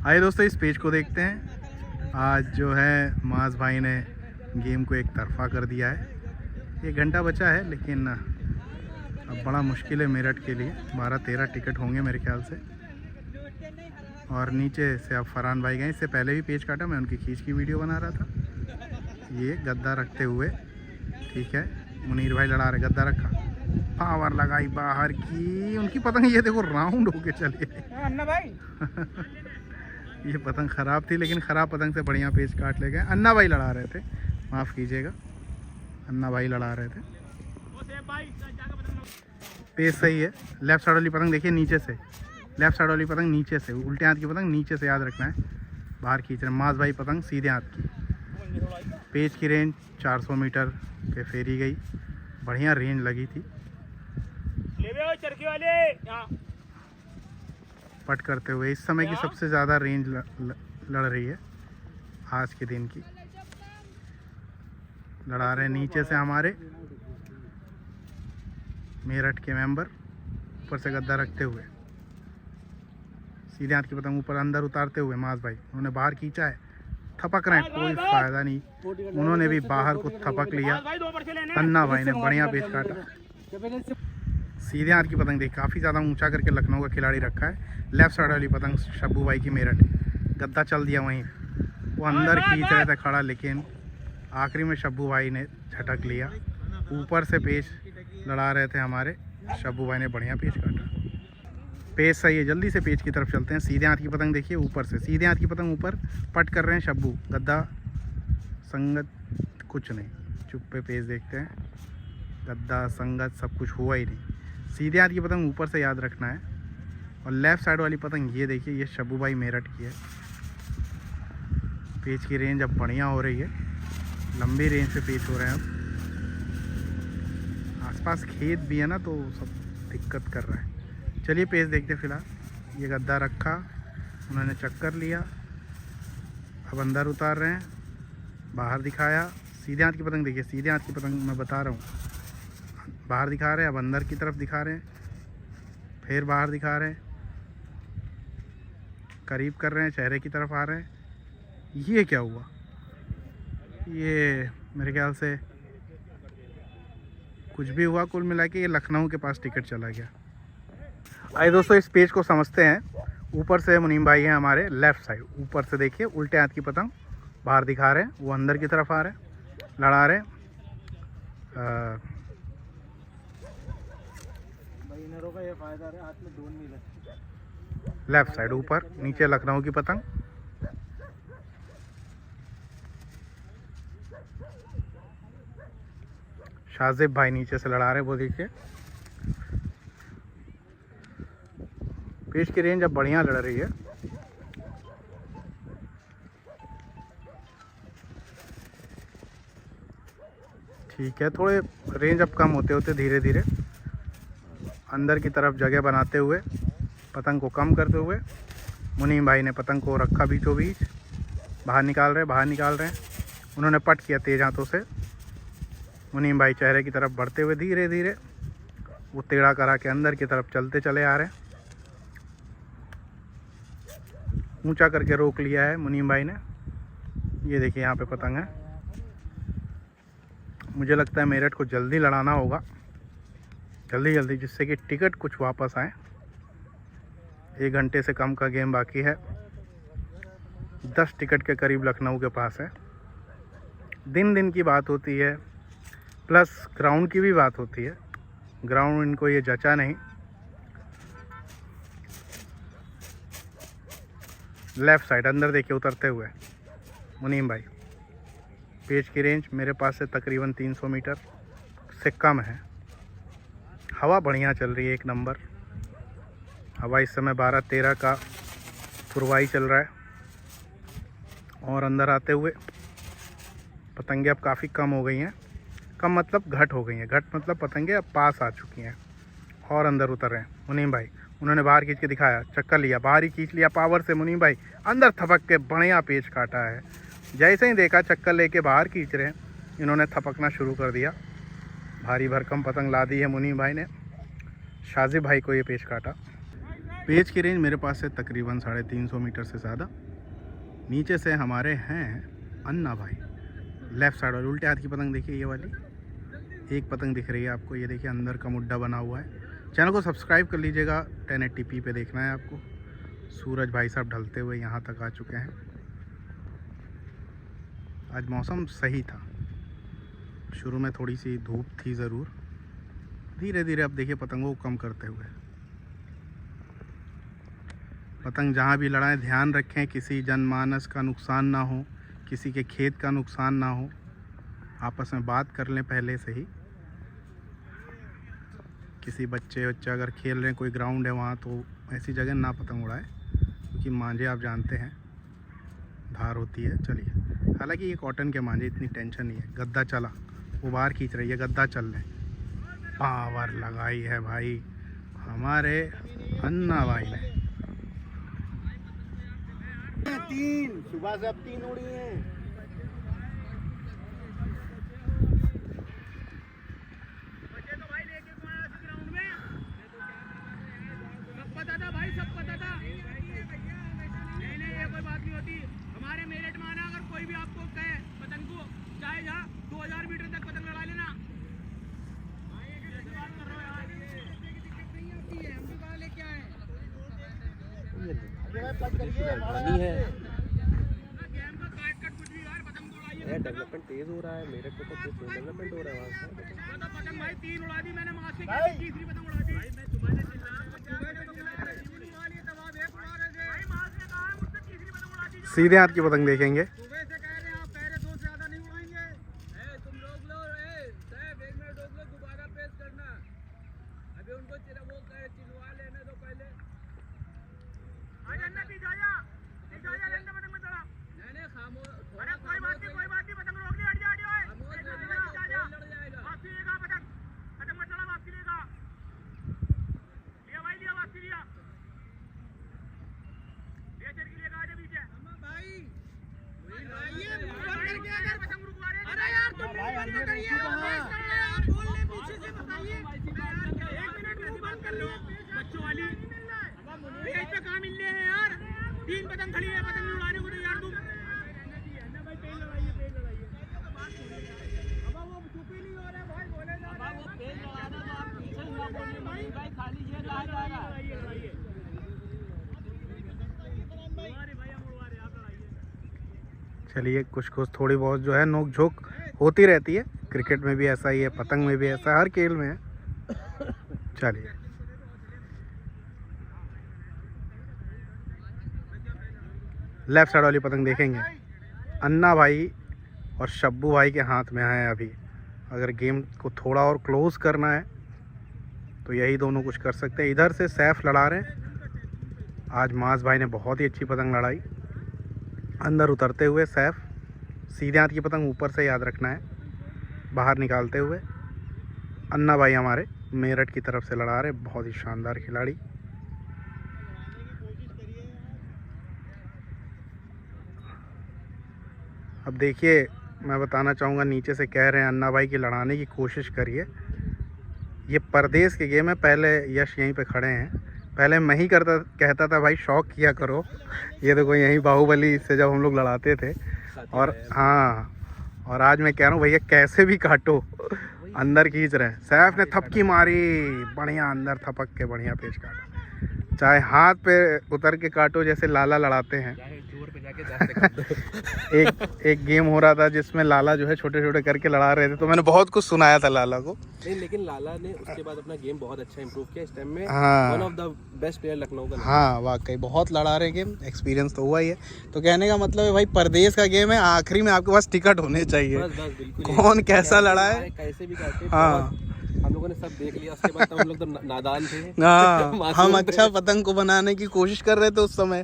आइए दोस्तों, इस पेज को देखते हैं। आज जो है मास भाई ने गेम को एक तरफा कर दिया है। 1 घंटा बचा है, लेकिन अब बड़ा मुश्किल है मेरठ के लिए। 12-13 टिकट होंगे मेरे ख्याल से। और नीचे से अब फरहान भाई गए, इससे पहले भी पेज काटा, मैं उनकी खींच की वीडियो बना रहा था। ये गद्दा रखते हुए, ठीक है, मुनीर भाई लड़ा रहे, गद्दा रखा, पावर लगाई बाहर की, उनकी पतंग ये देखो राउंड होके चली अन्ना भाई। ये पतंग ख़राब थी, लेकिन ख़राब पतंग से बढ़िया पेज काट ले गए। अन्ना भाई लड़ा रहे थे, माफ़ कीजिएगा, अन्ना भाई लड़ा रहे थे। पेज सही है। लेफ्ट साइड वाली पतंग देखिए नीचे से, लेफ्ट साइड वाली पतंग नीचे से, उल्टे हाथ की पतंग नीचे से, याद रखना है। बाहर खींच रहे मास भाई पतंग सीधे हाथ की। पेज की रेंज 400 मीटर पे फेरी गई, बढ़िया रेंज लगी थी। पट करते हुए इस समय की सबसे ज़्यादा रेंज लड़ रही है आज के दिन की। लड़ा रहे नीचे से हमारे मेरठ के मेंबर, ऊपर से गद्दा रखते हुए, सीधे हाथ की पतंग ऊपर अंदर उतारते हुए मास भाई, उन्होंने बाहर खींचा है, थपक रहे हैं, कोई फ़ायदा नहीं, उन्होंने भी बाहर को थपक लिया। अन्ना भाई ने बढ़िया पेच काटा। सीधे हाथ की पतंग देख, काफ़ी ज़्यादा ऊंचा करके लखनऊ का खिलाड़ी रखा है। लेफ्ट साइड वाली पतंग शब्बू भाई की मेरठ, गद्दा चल दिया वहीं, वो अंदर खींच रहे थे खड़ा, लेकिन आखिरी में शब्बू भाई ने झटक लिया। ऊपर से पेच लड़ा रहे थे हमारे शब्बू भाई ने, बढ़िया पेच काटा। पेज सही है, जल्दी से पेज की तरफ चलते हैं। सीधे हाथ की पतंग देखिए, ऊपर से सीधे हाथ की पतंग ऊपर पट कर रहे हैं शब्बू, गद्दा संगत कुछ नहीं, चुप पे पेज देखते हैं, गद्दा संगत सब कुछ हुआ ही नहीं। सीधे हाथ की पतंग ऊपर से याद रखना है। और लेफ़्ट साइड वाली पतंग ये देखिए, ये शब्बू भाई मेरठ की है। पेज की रेंज अब बढ़िया हो रही है, लंबी रेंज से पेज हो रहे हैं। अब आसपास खेत भी है ना, तो सब दिक्कत कर रहा है। चलिए पेज देखते फिलहाल। ये गद्दा रखा, उन्होंने चक्कर लिया, अब अंदर उतार रहे हैं, बाहर दिखाया। सीधे हाथ की पतंग देखिए, सीधे हाथ की पतंग मैं बता रहा हूँ, बाहर दिखा रहे हैं, अब अंदर की तरफ दिखा रहे हैं, फिर बाहर दिखा रहे हैं, करीब कर रहे हैं, चेहरे की तरफ आ रहे हैं। ये क्या हुआ? ये मेरे ख्याल से कुछ भी हुआ, कुल मिला के ये लखनऊ के पास टिकट चला गया। आइए दोस्तों, इस पेज को समझते हैं। ऊपर से मुनीम भाई हैं हमारे, लेफ़्ट साइड, ऊपर से देखिए, उल्टे हाथ की पतंग बाहर दिखा रहे हैं, वो अंदर की तरफ आ रहे हैं, लड़ा रहे हैं। लेफ़्ट साइड ऊपर, नीचे लखनऊ की पतंग। शाहजेब भाई नीचे से लड़ा रहे हैं, वो देखिए। पेज की रेंज अब बढ़िया लड़ रही है। ठीक है, थोड़े रेंज अब कम होते होते धीरे धीरे अंदर की तरफ जगह बनाते हुए, पतंग को कम करते हुए, मुनीम भाई ने पतंग को रखा बीचों बीच, बाहर निकाल रहे हैं। उन्होंने पट किया तेज हाथों से। मुनीम भाई चेहरे की तरफ बढ़ते हुए धीरे धीरे वो टेढ़ा करा के अंदर की तरफ चलते चले आ रहे हैं। ऊंचा करके रोक लिया है मुनीम भाई ने। ये देखिए यहाँ पे पतंग है। मुझे लगता है मेरठ को जल्दी लड़ाना होगा, जल्दी, जिससे कि टिकट कुछ वापस आए। 1 घंटे से कम का गेम बाकी है। 10 टिकट के करीब लखनऊ के पास है। दिन की बात होती है, प्लस ग्राउंड की भी बात होती है, ग्राउंड इनको ये जचा नहीं। लेफ़्ट साइड अंदर देखिए उतरते हुए मुनीम भाई। पेच की रेंज मेरे पास से तकरीबन 300 मीटर से कम है। हवा बढ़िया चल रही है, एक नंबर हवा। इस समय 12-13 का पुरवाई चल रहा है। और अंदर आते हुए पतंगे अब काफ़ी कम हो गई हैं। कम मतलब घट हो गई हैं, घट मतलब पतंगे अब पास आ चुकी हैं और अंदर उतर रहे हैं। मुनीम भाई उन्होंने बाहर खींच के दिखाया, चक्कर लिया, बाहर ही खींच लिया पावर से। मुनीम भाई अंदर थपक के बढ़िया पेच काटा है। जैसे ही देखा चक्कर लेके बाहर खींच रहे हैं, इन्होंने थपकना शुरू कर दिया। भारी भरकम पतंग ला दी है मुनीम भाई ने। शाजिब भाई को ये पेच काटा। पेच की रेंज मेरे पास से तकरीबन 350 मीटर से ज़्यादा। नीचे से हमारे हैं अन्ना भाई। लेफ़्ट साइड और उल्टे हाथ की पतंग देखिए, ये वाली एक पतंग दिख रही है आपको, ये देखिए अंदर का मुड्डा बना हुआ है। चैनल को सब्सक्राइब कर लीजिएगा, 1080p पे देखना है आपको। सूरज भाई साहब ढलते हुए यहाँ तक आ चुके हैं। आज मौसम सही था, शुरू में थोड़ी सी धूप थी ज़रूर, धीरे धीरे अब देखिए पतंगों को कम करते हुए। पतंग जहाँ भी लड़ाएं ध्यान रखें किसी जनमानस का नुकसान ना हो, किसी के खेत का नुकसान ना हो। आपस में बात कर लें पहले से ही। किसी बच्चे अगर खेल रहे हैं, कोई ग्राउंड है वहाँ, तो ऐसी जगह ना पतंग उड़ाए, क्योंकि मांझे आप जानते हैं धार होती है। चलिए, हालांकि ये कॉटन के मांझे, इतनी टेंशन नहीं है। गद्दा चला, वो बाहर खींच रही है, गद्दा चल रहे। पावर लगाई है भाई हमारे अन्ना भाई ने। 3 सुबह से अब 3 उड़ी हैं। सब पता था। नहीं ये कोई बात नहीं होती। हमारे मेरिट माना अगर कोई भी आपको कहे पतंग को चाहे जा 2000 मीटर तक पतंग लड़ा लेना। डेवलपमेंट तेज हो रहा है, मेरे को तो कुछ डेवलपमेंट हो रहा है वहाँ से। पतंग भाई 3 उड़ा दी मैंने, मास से तीसरी पतंग उड़ा दी। मैं सुबह से सीधे हाथ की पतंग देखेंगे। सुबह से कह रहे हैं आप, पहले 2 से ज़्यादा नहीं उड़ाएंगे। तुम रोक लो, साहब 1 मिनट रोक लो, दोबारा पेश करना। अभी उनको वो चिलवा लेने दो पहले। लेने पतंग में चढ़ा। नहीं खामोश। अरे कोई बात नहीं पतंग रोक ली, हट जा वापसी लेगा पतंग में चढ़ा, वापसी लेगा। लिया भाई, लिया वापसी लिया। चल के लेगा, आजा पीछे अरे यार तुम बंद करिए, बोलने पीछे से बताइए। 1 मिनट मुंह बंद कर लो बच्चों वाली। पेज पे कहाँ मिल रहे हैं यार? 3 पतंग खड़ी है, पतंग उड़ाने को तो यार तुम। पेज लड़ाइए। अब वो चुप ही नहीं हो रहा भाई, बोले जा रहा है। वो पेज लड़ाना तो आप पीछे ना बोलिए भाई, खाली ये ला जा रहा है। चलिए, कुछ थोड़ी बहुत जो है नोक झोंक होती रहती है। क्रिकेट में भी ऐसा ही है, पतंग में भी ऐसा है, हर खेल में है। चलिए, लेफ्ट साइड वाली पतंग देखेंगे। अन्ना भाई और शब्बू भाई के हाथ में है अभी। अगर गेम को थोड़ा और क्लोज करना है तो यही दोनों कुछ कर सकते हैं। इधर से सैफ लड़ा रहे हैं। आज मास भाई ने बहुत ही अच्छी पतंग लड़ाई। अंदर उतरते हुए सैफ, सीधे हाथ की पतंग ऊपर से याद रखना है, बाहर निकालते हुए। अन्ना भाई हमारे मेरठ की तरफ से लड़ा रहे, बहुत ही शानदार खिलाड़ी। अब देखिए, मैं बताना चाहूँगा, नीचे से कह रहे हैं अन्ना भाई की लड़ाने की कोशिश करिए। ये परदेश के गेम है, पहले यश यहीं पे खड़े हैं। पहले मैं ही कहता था भाई शौक किया करो। ये देखो यहीं बाहुबली से जब हम लोग लड़ाते थे। और हाँ, और आज मैं कह रहा हूँ भैया कैसे भी काटो, अंदर खींच रहे हैं। सैफ ने थपकी मारी, बढ़िया अंदर थपक के बढ़िया पेच काटा। चाहे हाथ पे उतर के काटो जैसे लाला लड़ाते हैं, एक गेम हो रहा था जिसमें लाला जो है छोटे छोटे करके लड़ा रहे थे, तो मैंने बहुत कुछ सुनाया था लाला को। नहीं, लेकिन लाला ने उसके बाद अपना गेम बहुत अच्छा इंप्रूव किया। इस टाइम में हाँ। One of the best player Lucknow का। हाँ वाकई बहुत लड़ा रहे गेम, एक्सपीरियंस तो हुआ ही है। तो कहने का मतलब है भाई परदेश का गेम है, आखिरी में आपके पास टिकट होने चाहिए। बस बिल्कुल। कौन कैसा लड़ा है, कैसे भी काटे, हाँ हम लोगों ने सब देख लिया। उसके बाद हम लोग तो नादान थे। हाँ हम अच्छा पतंग को बनाने की कोशिश कर रहे थे उस समय,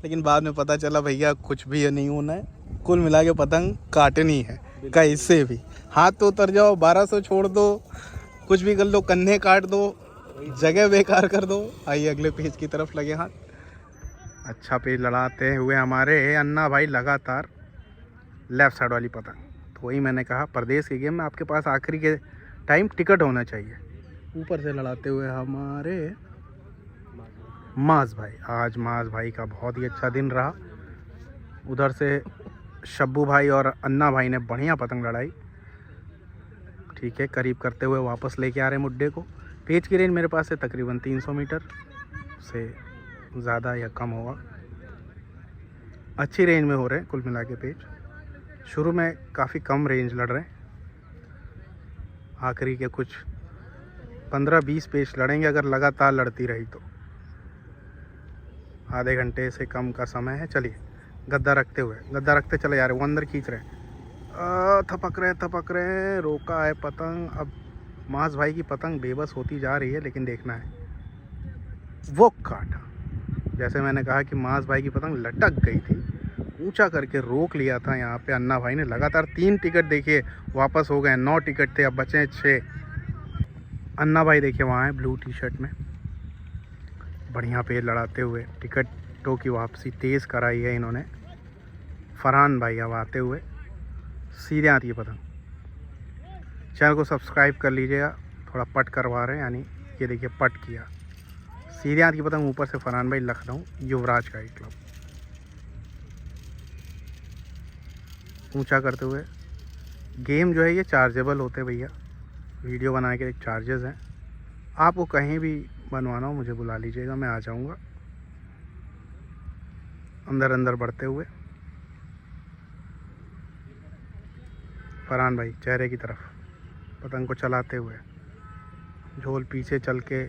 लेकिन बाद में पता चला भैया कुछ भी नहीं होना है, कुल मिला के पतंग काटनी है कैसे भी। हाथ तो उतर जाओ, 1200 छोड़ दो, कुछ भी कर लो, कन्ने काट दो, जगह बेकार कर दो। आइए अगले पेज की तरफ लगे हाथ। अच्छा पेज लड़ाते हुए हमारे अन्ना भाई लगातार लेफ्ट साइड वाली पतंग। तो वही मैंने कहा परदेश के गेम में आपके पास आखिरी के टाइम टिकट होना चाहिए। ऊपर से लड़ाते हुए हमारे माज भाई। आज माज भाई का बहुत ही अच्छा दिन रहा। उधर से शब्बू भाई और अन्ना भाई ने बढ़िया पतंग लड़ाई। ठीक है, करीब करते हुए वापस लेके आ रहे हैं मुड्डे को। पेज की रेंज मेरे पास है तकरीबन 300 मीटर से ज़्यादा या कम होगा। अच्छी रेंज में हो रहे हैं कुल मिला के पेज। शुरू में काफ़ी कम रेंज लड़ रहे हैं, आखिरी के कुछ 15-20 पेज लड़ेंगे अगर लगातार लड़ती रही तो। आधे घंटे से कम का समय है। चलिए गद्दा रखते चले जा रहे, वो अंदर खींच रहे, थपक रहे, रोका है पतंग। अब मास भाई की पतंग बेबस होती जा रही है, लेकिन देखना है वो काटा। जैसे मैंने कहा कि मास भाई की पतंग लटक गई थी, ऊंचा करके रोक लिया था यहाँ पे अन्ना भाई ने। लगातार 3 टिकट देखिए वापस हो गए, 9 टिकट थे, अब बचे हैं 6। अन्ना भाई देखिए वहाँ है ब्लू टी शर्ट में, बढ़िया पेड़ लड़ाते हुए टिकटों की वापसी तेज़ कराई है इन्होंने। फरहान भाई अब आते हुए सीधे आती है पतंग। चैनल को सब्सक्राइब कर लीजिएगा, थोड़ा पट करवा रहे हैं, यानी ये देखिए पट किया। सीधे आती पतंग ऊपर से फरहान भाई, लखनऊ युवराज का एक क्लब। ऊंचा करते हुए गेम जो है ये चार्जेबल होते भैया, वीडियो बनाने के एक चार्जेस हैं। आपको कहीं भी बनवाना हो मुझे बुला लीजिएगा, मैं आ जाऊंगा। अंदर बढ़ते हुए फरहान भाई चेहरे की तरफ पतंग को चलाते हुए, झोल पीछे चल के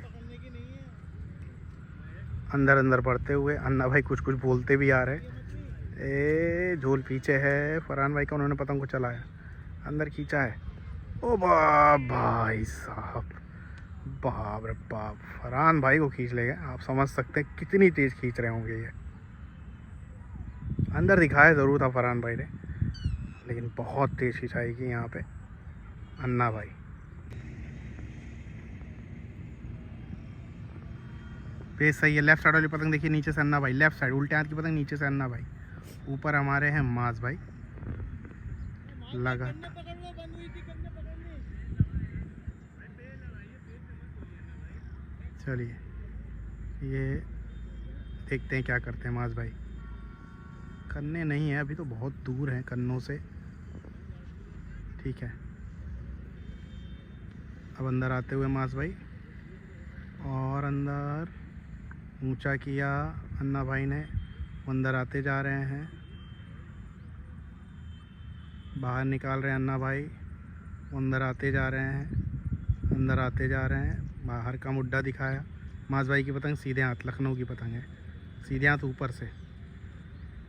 अंदर बढ़ते हुए। अन्ना भाई कुछ बोलते भी आ रहे। झोल पीछे है फरहान भाई का, उन्होंने पतंग को चलाया, अंदर खींचा है। ओ भाई साहब, बाप रे बाप, फरहान भाई को खींच ले गए। आप समझ सकते हैं कितनी तेज़ खींच रहे होंगे ये। अंदर दिखाया ज़रूर था फरहान भाई ने, लेकिन बहुत तेज़ खिंचाई की यहाँ पे अन्ना भाई। पेज सही है। लेफ्ट साइड वाली पतंग देखिए, नीचे से अन्ना भाई, लेफ्ट साइड उल्टे हाथ की पतंग, नीचे से अन्ना भाई। ऊपर हमारे हैं माज भाई। लगा चलिए ये देखते हैं क्या करते हैं माज भाई। कन्ने नहीं है अभी, तो बहुत दूर हैं कन्नों से। ठीक है, अब अंदर आते हुए माज भाई, और अंदर ऊंचा किया अन्ना भाई ने। अंदर आते जा रहे हैं, बाहर निकाल रहे हैं अन्ना भाई। अंदर आते जा रहे हैं, बाहर का मुड्डा दिखाया। माज भाई की पतंग सीधे हाथ, लखनऊ की पतंग है, सीधे हाथ ऊपर से।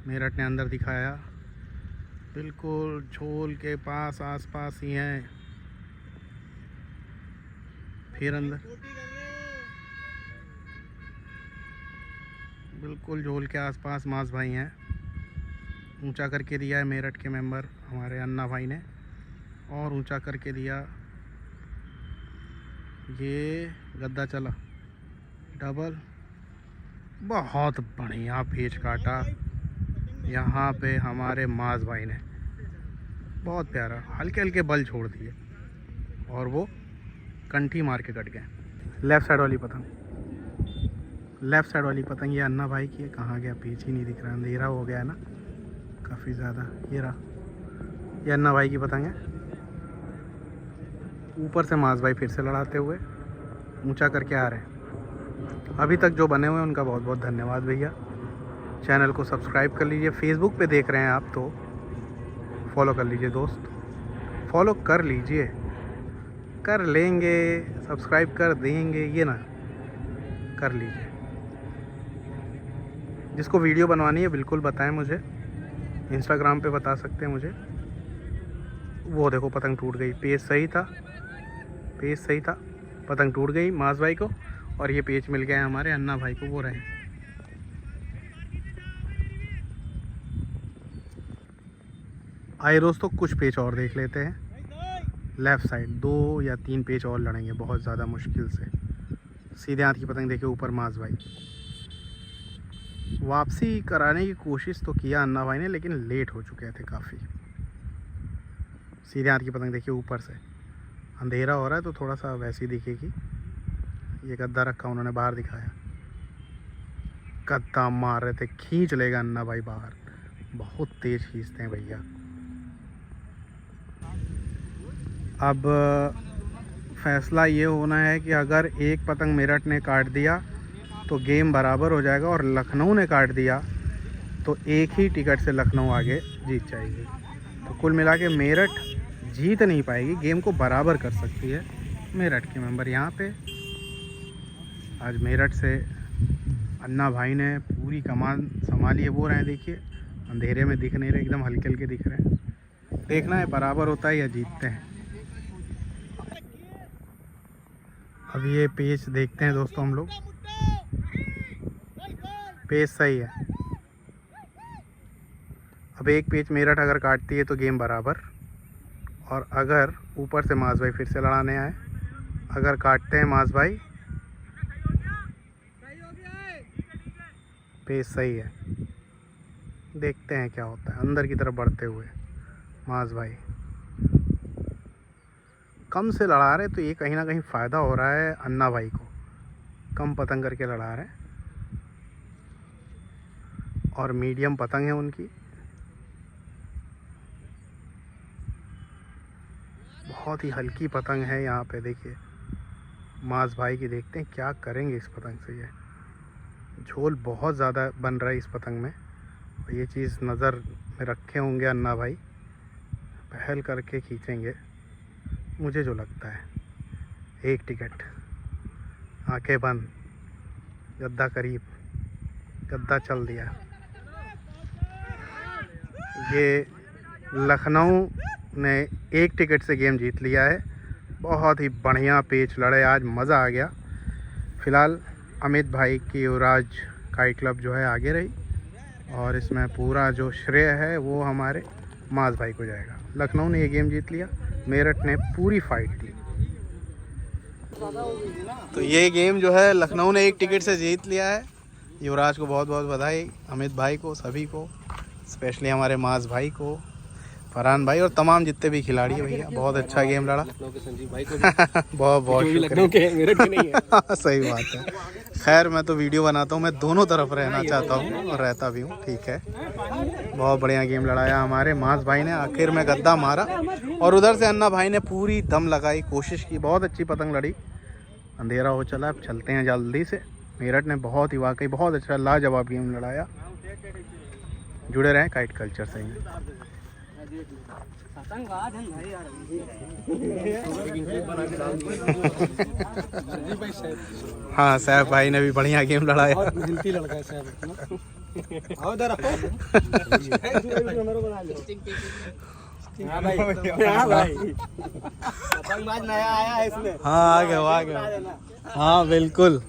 मेरठ ने अंदर दिखाया, बिल्कुल झोल के पास आसपास ही हैं। फिर अंदर बिल्कुल झोल के आसपास माज भाई हैं। ऊंचा करके दिया है मेरठ के मेंबर हमारे अन्ना भाई ने, और ऊंचा करके दिया। ये गद्दा चला डबल, बहुत बढ़िया पेच काटा यहाँ पे हमारे माज भाई ने, बहुत प्यारा। हल्के हल्के बल छोड़ दिए और वो कंठी मार के कट गए। लेफ़्ट साइड वाली पतंग ये अन्ना भाई की है। कहाँ गया, पेच ही नहीं दिख रहा, अंधेरा हो गया है ना काफ़ी ज़्यादा। ये रहा, ये अन्ना भाई की पतंग है। ऊपर से माज भाई फिर से लड़ाते हुए ऊंचा करके आ रहे हैं। अभी तक जो बने हुए हैं उनका बहुत बहुत धन्यवाद भैया। चैनल को सब्सक्राइब कर लीजिए। फेसबुक पे देख रहे हैं आप तो फॉलो कर लीजिए दोस्त, फॉलो कर लीजिए, कर लेंगे, सब्सक्राइब कर देंगे, ये ना कर लीजिए। जिसको वीडियो बनवानी है बिल्कुल बताएं मुझे, इंस्टाग्राम पे बता सकते हैं मुझे। वो देखो पतंग टूट गई, पेज सही था, पेज सही था, पतंग टूट गई मास भाई को, और ये पेज मिल गया है हमारे अन्ना भाई को, वो रहे। आइए दोस्तों कुछ पेज और देख लेते हैं। लेफ़्ट साइड 2 या 3 पेज और लड़ेंगे बहुत ज़्यादा मुश्किल से। सीधे हाथ की पतंग देखिए ऊपर मास भाई। वापसी कराने की कोशिश तो किया अन्ना भाई ने, लेकिन लेट हो चुके थे काफ़ी। सीधे हाथ की पतंग देखिए ऊपर से, अंधेरा हो रहा है तो थोड़ा सा वैसी दिखेगी। ये गद्दा रखा उन्होंने बाहर दिखाया, गद्दा मार रहे थे, खींच लेगा अन्ना भाई बाहर, बहुत तेज खींचते हैं भैया। अब फैसला ये होना है कि अगर एक पतंग मेरठ ने काट दिया तो गेम बराबर हो जाएगा, और लखनऊ ने काट दिया तो एक ही टिकट से लखनऊ आगे जीत जाएगी। तो कुल मिला के मेरठ जीत नहीं पाएगी, गेम को बराबर कर सकती है मेरठ के मेंबर। यहाँ पे आज मेरठ से अन्ना भाई ने पूरी कमान संभाली है, वो रहे देखिए, अंधेरे में दिख नहीं रहे, एकदम हल्के हल्के दिख रहे हैं। देखना है बराबर होता है या जीतते हैं। अब ये पेज देखते हैं दोस्तों हम लोग, पेज सही है। अब एक पेज मेरठ अगर काटती है तो गेम बराबर, और अगर ऊपर से मास भाई फिर से लड़ाने आए, अगर काटते हैं मास भाई, पेज सही है। देखते हैं क्या होता है अंदर की तरफ बढ़ते हुए। मास भाई कम से लड़ा रहे तो ये कहीं ना कहीं फ़ायदा हो रहा है अन्ना भाई को, कम पतंग करके लड़ा रहे, और मीडियम पतंग है उनकी। बहुत ही हल्की पतंग है यहाँ पे देखिए मास भाई की। देखते हैं क्या करेंगे इस पतंग से। ये झोल बहुत ज़्यादा बन रहा है इस पतंग में, और ये चीज़ नज़र में रखे होंगे अन्ना भाई, पहल करके खींचेंगे मुझे जो लगता है। एक टिकट, आंखें बंद, गद्दा करीब, गद्दा चल दिया। ये लखनऊ ने एक टिकट से गेम जीत लिया है। बहुत ही बढ़िया पेच लड़े आज, मज़ा आ गया। फ़िलहाल अमित भाई की युवराज काइट क्लब जो है आगे रही, और इसमें पूरा जो श्रेय है वो हमारे मास भाई को जाएगा। लखनऊ ने ये गेम जीत लिया, मेरठ ने पूरी फाइट दी। तो ये गेम जो है लखनऊ ने एक टिकट से जीत लिया है। युवराज को बहुत बहुत बधाई, अमित भाई को, सभी को, स्पेशली हमारे मास भाई को, फरहान भाई और तमाम जितने भी खिलाड़ी हैं भैया। बहुत अच्छा गेम लड़ा। लखनऊ के संजीव भाई को बहुत बहुत लखनऊ के मेरठ के नहीं है। सही बात है। खैर मैं तो वीडियो बनाता हूँ, मैं दोनों तरफ रहना चाहता हूँ और रहता भी हूँ, ठीक है। बहुत बढ़िया गेम लड़ाया हमारे मास भाई ने, आखिर में गद्दा मारा, और उधर से अन्ना भाई ने पूरी दम लगाई, कोशिश की, बहुत अच्छी पतंग लड़ी। अंधेरा हो चला, अब चलते हैं जल्दी से। मेरठ ने बहुत ही वाकई बहुत अच्छा लाजवाब गेम लड़ाया। जुड़े रहें काइट कल्चर से ही। हाँ सैफ भाई ने भी बढ़िया गेम लड़ाया। लड़का है सैफ। नया आया है इसमें। हाँ आ गए, हाँ बिल्कुल।